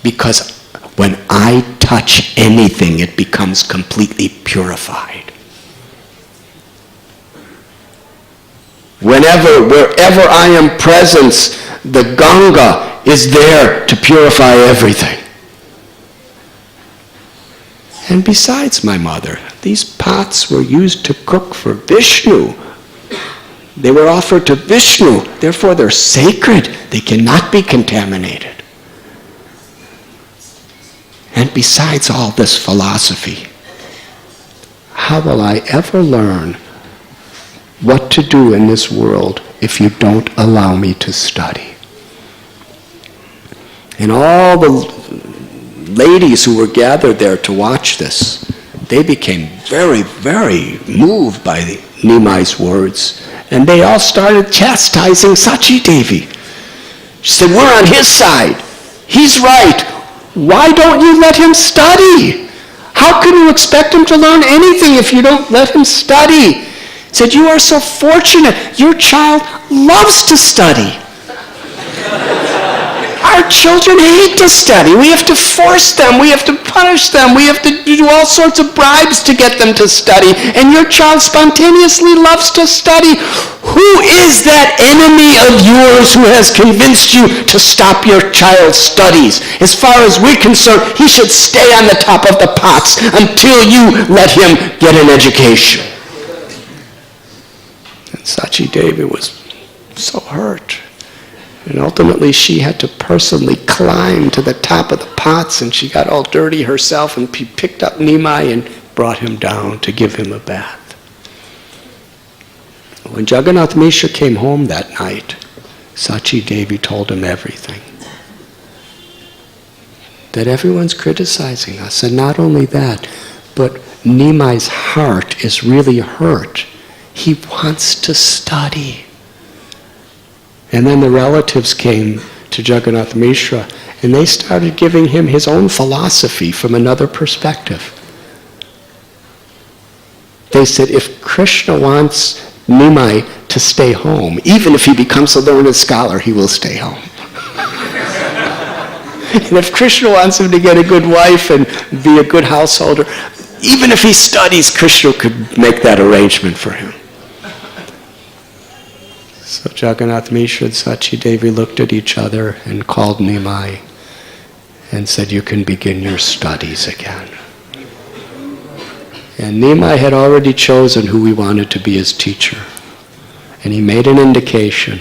because when I touch anything, it becomes completely purified. Wherever I am present, the Ganga is there to purify everything. And besides, my mother, these pots were used to cook for Vishnu. They were offered to Vishnu, therefore they're sacred. They cannot be contaminated. And besides all this philosophy, how will I ever learn what to do in this world if you don't allow me to study?" And all the ladies who were gathered there to watch this, they became very, very moved by Nimai's words. And they all started chastising Sachi Devi. She said, "We're on his side. He's right. Why don't you let him study? How can you expect him to learn anything if you don't let him study?" He said, "You are so fortunate. Your child loves to study. Our children hate to study. We have to force them. We have to punish them. We have to do all sorts of bribes to get them to study. And your child spontaneously loves to study. Who is that enemy of yours who has convinced you to stop your child's studies? As far as we're concerned, he should stay on the top of the pots until you let him get an education." And Sachi Devi was so hurt. And ultimately she had to personally climb to the top of the pots, and she got all dirty herself and picked up Nimai and brought him down to give him a bath. When Jagannath Mishra came home that night, Sachi Devi told him everything. That everyone's criticizing us, and not only that, but Nimai's heart is really hurt. He wants to study. And then the relatives came to Jagannath Mishra, and they started giving him his own philosophy from another perspective. They said, if Krishna wants Nimai to stay home, even if he becomes a learned scholar, he will stay home. And if Krishna wants him to get a good wife and be a good householder, even if he studies, Krishna could make that arrangement for him. So Jagannath Mishra and Sachi Devi looked at each other and called Nimai and said, "You can begin your studies again." And Nimai had already chosen who he wanted to be his teacher. And he made an indication.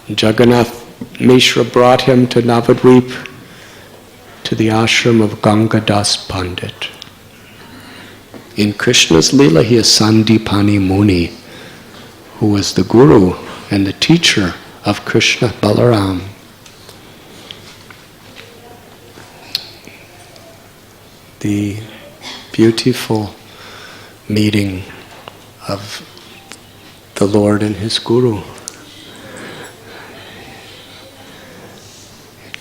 And Jagannath Mishra brought him to Navadvip, to the ashram of Gangadas Pandit. In Krishna's Leela, he is Sandipani Muni, who was the guru and the teacher of Krishna Balaram. The beautiful meeting of the Lord and his guru.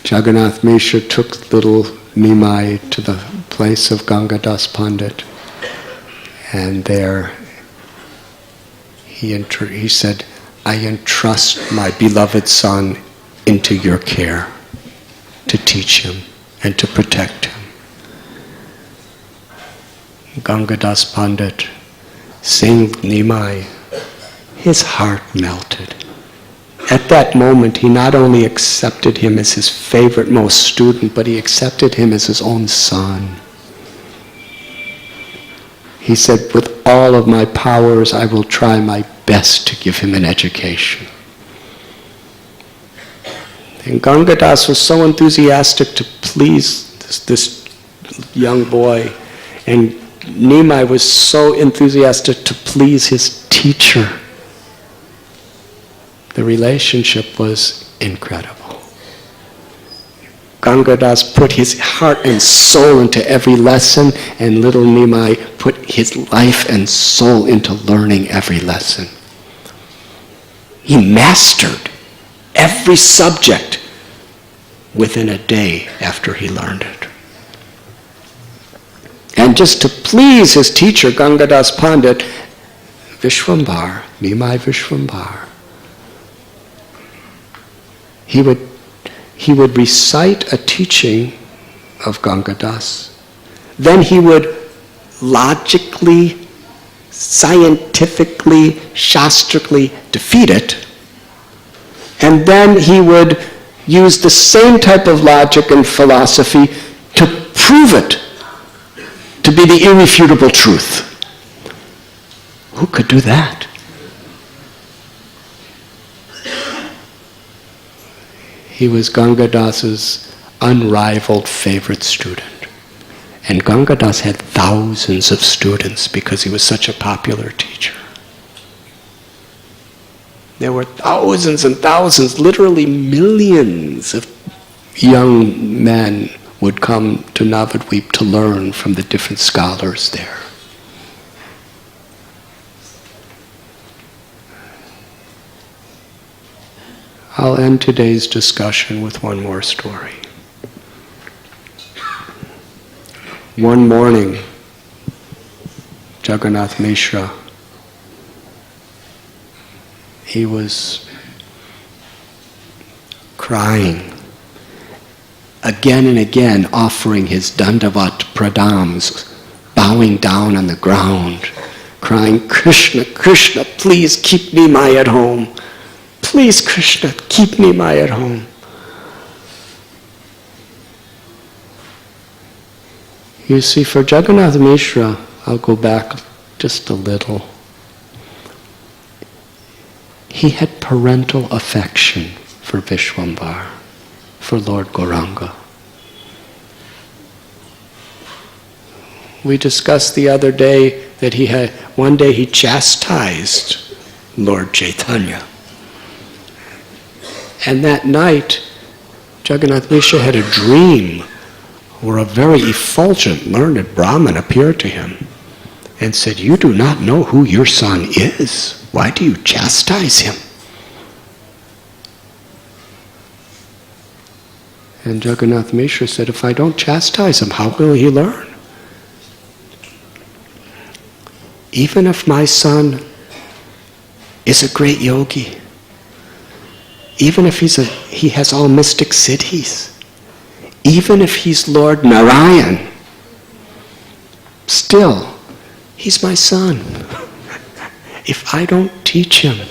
Jagannath Mishra took little Nimai to the place of Gangadas Pandit, and there he said, I entrust my beloved son into your care, to teach him and to protect him. Gangadas Pandit, seeing Nimai, his heart melted. At that moment, he not only accepted him as his favorite most student, but he accepted him as his own son. He said, with all of my powers, I will try my best to give him an education. And Gangadas was so enthusiastic to please this young boy, and Nimai was so enthusiastic to please his teacher. The relationship was incredible. Gangadas put his heart and soul into every lesson, and little Nimai put his life and soul into learning every lesson. He mastered every subject within a day after he learned it. And just to please his teacher, Gangadas Pandit, Vishwambar, Nimai Vishwambar, he would recite a teaching of Gangadas. Then he would logically, scientifically, shastrically defeat it. And then he would use the same type of logic and philosophy to prove it to be the irrefutable truth. Who could do that? He was Gangadas's unrivaled favorite student. And Gangadas had thousands of students because he was such a popular teacher. There were thousands and thousands, literally millions of young men would come to Navadvip to learn from the different scholars there. I'll end today's discussion with one more story. One morning, Jagannath Mishra, he was crying, again and again offering his dandavat pradams, bowing down on the ground, crying, Krishna, Krishna, please keep Nimai at home. Please, Krishna, keep Nimai at home. You see, for Jagannath Mishra, I'll go back just a little. He had parental affection for Vishwambar, for Lord Gauranga. We discussed the other day that one day he chastised Lord Chaitanya. And that night, Jagannath Mishra had a dream where a very effulgent, learned Brahmin appeared to him and said, you do not know who your son is. Why do you chastise him? And Jagannath Mishra said, if I don't chastise him, how will he learn? Even if my son is a great yogi, even if he has all mystic siddhis, even if he's Lord Narayan, still, he's my son. If I don't teach him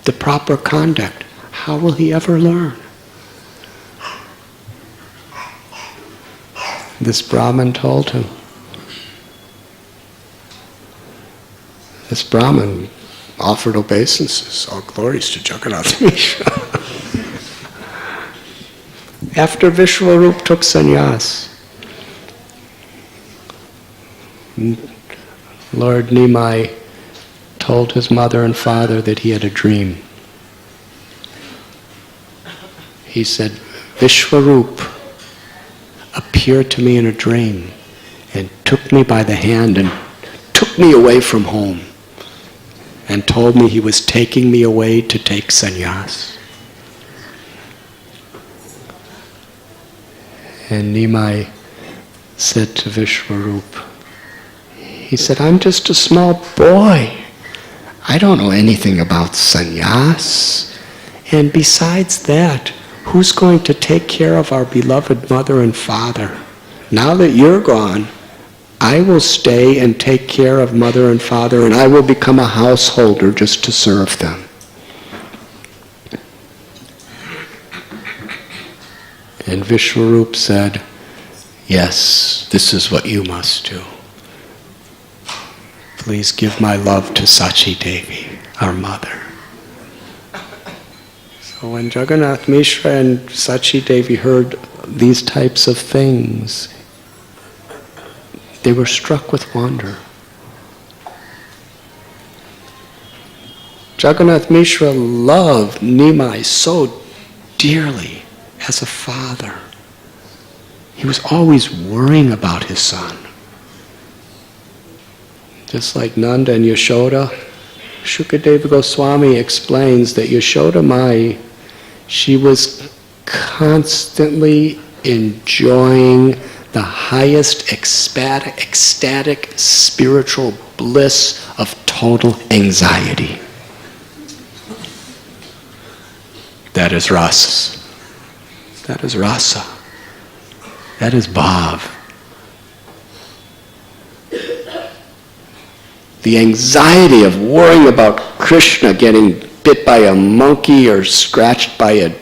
the proper conduct, how will he ever learn? This Brahmin told him. This Brahmin offered obeisances, all glories to Jagannath Mishra. After Vishwarup took sannyas, Lord Nimai told his mother and father that he had a dream. He said, Vishwarup appeared to me in a dream and took me by the hand and took me away from home and told me he was taking me away to take sannyas. And Nimai said to Vishwarup, he said, I'm just a small boy. I don't know anything about sannyas. And besides that, who's going to take care of our beloved mother and father? Now that you're gone, I will stay and take care of mother and father, and I will become a householder just to serve them. And Vishwarup said, yes, this is what you must do. Please give my love to Sachi Devi, our mother. So when Jagannath Mishra and Sachi Devi heard these types of things, they were struck with wonder. Jagannath Mishra loved Nimai so dearly as a father. He was always worrying about his son. Just like Nanda and Yashoda, Shukadeva Goswami explains that Yashoda Mai, she was constantly enjoying the highest ecstatic spiritual bliss of total anxiety. That is rasa. That is rasa. That is bhav. The anxiety of worrying about Krishna getting bit by a monkey or scratched by a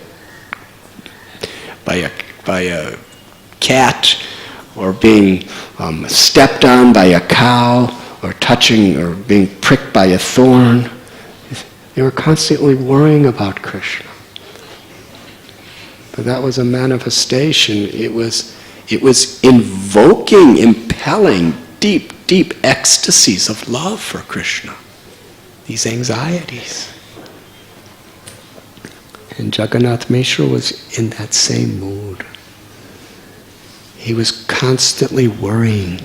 cat, or being stepped on by a cow, or touching or being pricked by a thorn. They were constantly worrying about Krishna. But that was a manifestation. It was invoking, impelling deep ecstasies of love for Krishna. These anxieties. And Jagannath Mishra was in that same mood. He was constantly worrying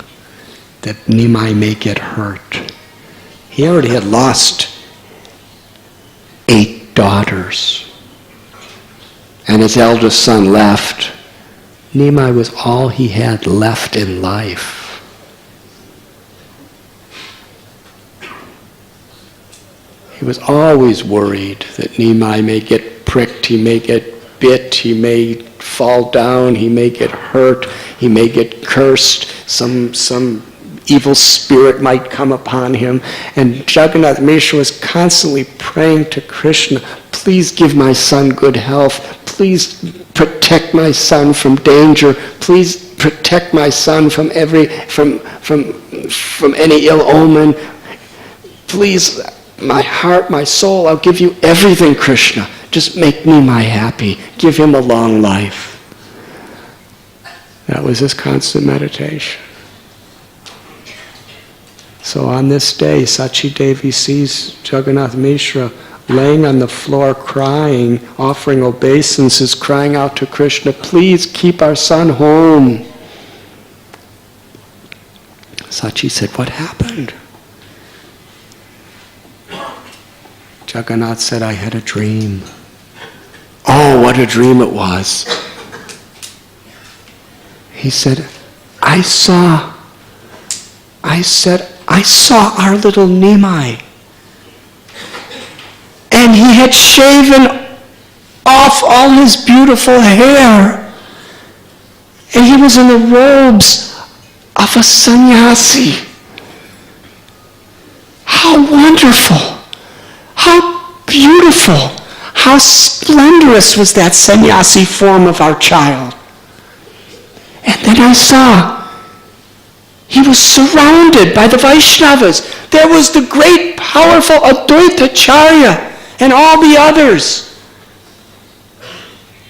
that Nimai may get hurt. He already had lost 8 daughters. And his eldest son left. Nimai was all he had left in life. He was always worried that Nimai may get pricked, he may get bit, he may fall down, he may get hurt, he may get cursed, some evil spirit might come upon him. And Jagannath Mishra was constantly praying to Krishna, please give my son good health, please protect my son from danger, please protect my son from any ill omen. Please, my heart, my soul, I'll give you everything, Krishna. Just make Nimai happy. Give him a long life. That was his constant meditation. So on this day, Sachi Devi sees Jagannath Mishra laying on the floor crying, offering obeisances, crying out to Krishna, please keep our son home. Sachi said, what happened? Jagannath said, I had a dream. Oh, what a dream it was. He said, I saw our little Nimai. And he had shaven off all his beautiful hair. And he was in the robes of a sannyasi. How wonderful. How beautiful. How splendorous was that sannyasi form of our child. And then I saw he was surrounded by the Vaishnavas. There was the great, powerful Advaita Acharya and all the others.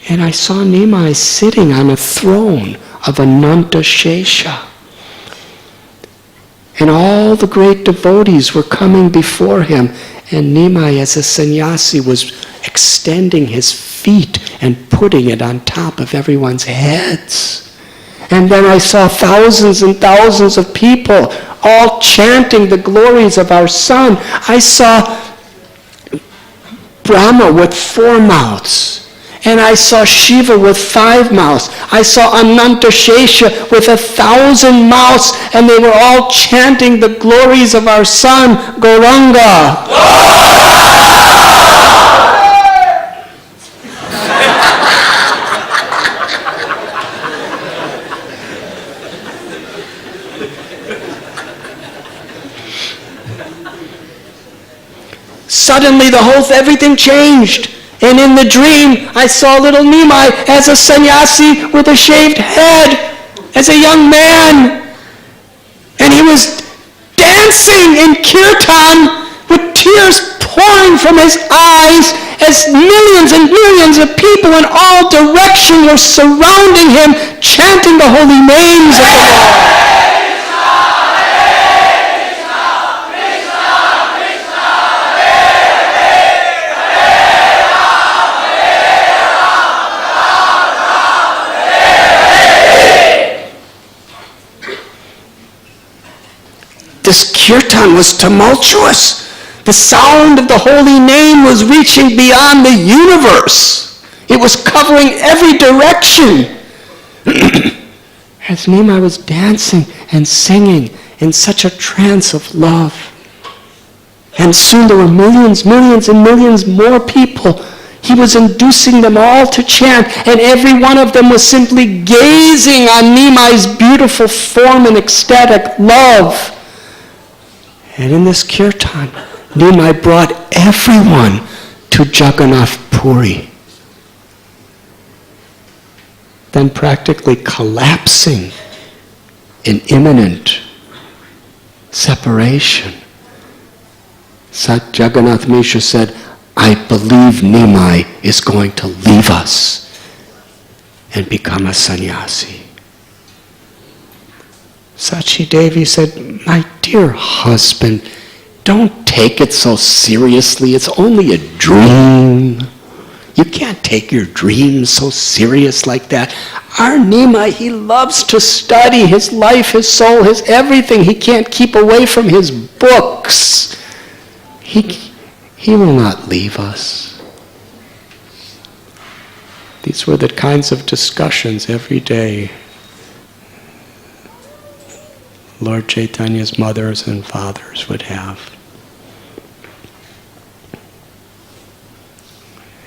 And I saw Nimai sitting on a throne of Ananta Shesha. And all the great devotees were coming before him. And Nimai, as a sannyasi, was extending his feet and putting it on top of everyone's heads. And then I saw thousands and thousands of people all chanting the glories of our son. I saw Brahma with 4 mouths. And I saw Shiva with 5 mouths. I saw Ananta Shesha with 1,000 mouths, and they were all chanting the glories of our son, Gauranga. Suddenly everything changed. And in the dream, I saw little Nimai as a sannyasi with a shaved head, as a young man. And he was dancing in kirtan with tears pouring from his eyes as millions and millions of people in all directions were surrounding him, chanting the holy names of the Lord. This kirtan was tumultuous. The sound of the holy name was reaching beyond the universe. It was covering every direction. As Nimai was dancing and singing in such a trance of love. And soon there were millions, millions and millions more people. He was inducing them all to chant, and every one of them was simply gazing on Nimai's beautiful form in ecstatic love. And in this kirtan, Nimai brought everyone to Jagannath Puri. Then practically collapsing in imminent separation, Sat Jagannath Mishra said, I believe Nimai is going to leave us and become a sannyasi. Sachi Devi said, my dear husband, don't take it so seriously. It's only a dream. You can't take your dreams so serious like that. Our Nimai, he loves to study his life, his soul, his everything. He can't keep away from his books. He will not leave us. These were the kinds of discussions every day Lord Chaitanya's mothers and fathers would have.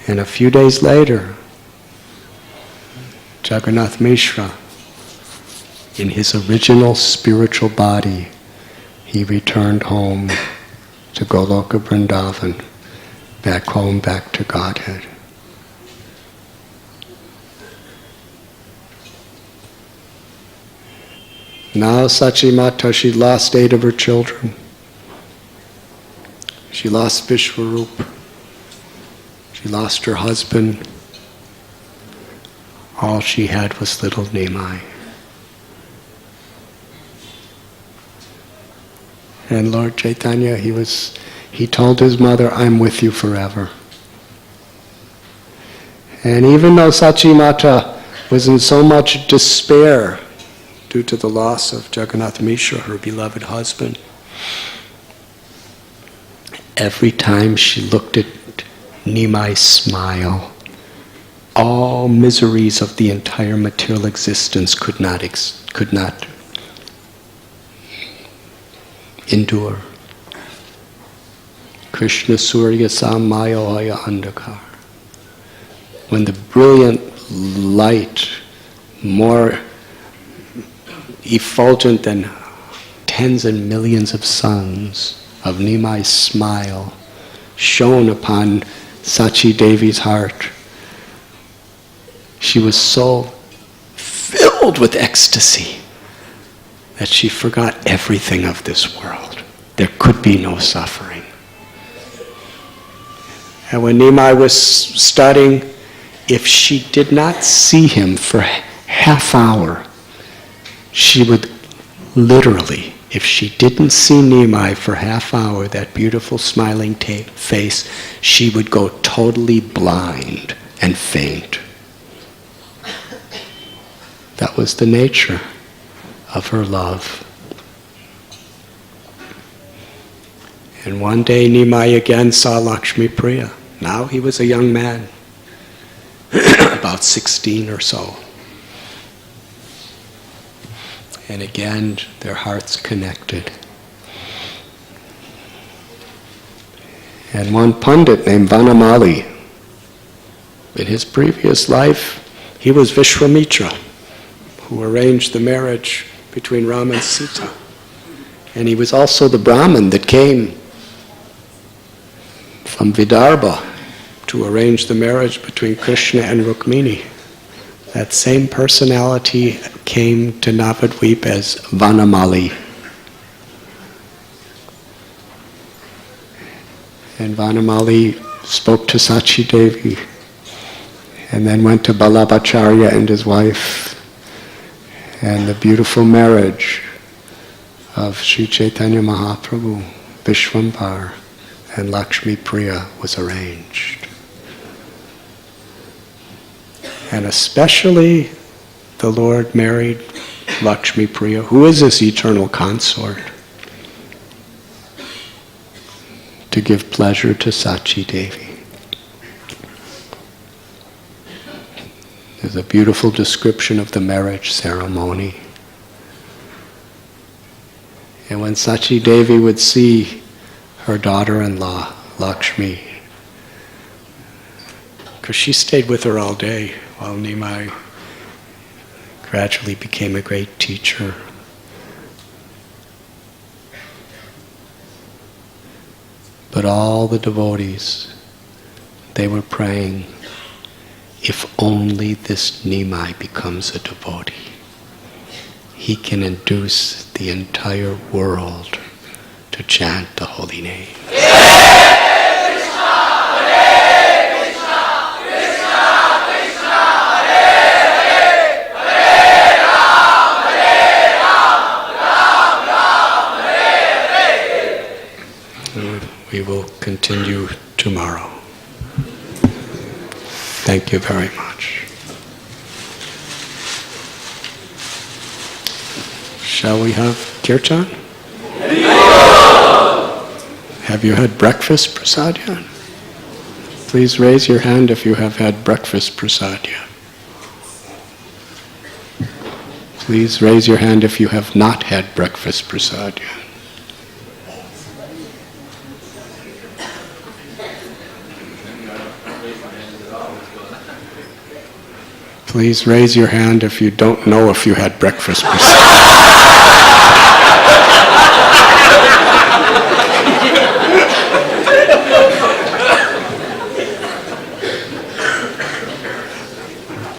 And a few days later, Jagannath Mishra, in his original spiritual body, he returned home to Goloka Vrindavan, back home, back to Godhead. Now Sachi Mata, she lost 8 of her children. She lost Vishwarup. She lost her husband. All she had was little Nimai. And Lord Chaitanya, he told his mother, I'm with you forever. And even though Sachi Mata was in so much despair due to the loss of Jagannath Mishra, her beloved husband, every time she looked at Nimai smile, all miseries of the entire material existence could not endure. Krishna Surya Samayahaya Andakar. When the brilliant light, more effulgent than tens and millions of suns of Nimai's smile, shone upon Sachi Devi's heart, she was so filled with ecstasy that she forgot everything of this world. There could be no suffering. And when Nimai was studying if she did not see him for half hour, she would literally, if she didn't see Nimai for half hour, that beautiful smiling face, she would go totally blind and faint. That was the nature of her love. And one day Nimai again saw Lakshmi Priya. Now he was a young man, about 16 or so. And again, their hearts connected. And one Pandit named Vanamali, in his previous life, he was Vishwamitra, who arranged the marriage between Rama and Sita. And he was also the Brahmin that came from Vidarbha to arrange the marriage between Krishna and Rukmini. That same personality came to Navadvip as Vanamali. And Vanamali spoke to Sachi Devi, and then went to Ballabhacharya and his wife, and the beautiful marriage of Sri Chaitanya Mahaprabhu, Vishwambar, and Lakshmi Priya was arranged. And especially the Lord married Lakshmi Priya, who is this eternal consort, to give pleasure to Sachi Devi. There's a beautiful description of the marriage ceremony. And when Sachi Devi would see her daughter-in-law, Lakshmi, because she stayed with her all day while Nimai gradually became a great teacher. But all the devotees, they were praying, if only this Nimai becomes a devotee, he can induce the entire world to chant the holy name. We will continue tomorrow. Thank you very much. Shall we have kirtan? Have you had breakfast prasad yet? Please raise your hand if you have had breakfast prasad yet. Please raise your hand if you have not had breakfast prasad yet. Please raise your hand if you don't know if you had breakfast prasad.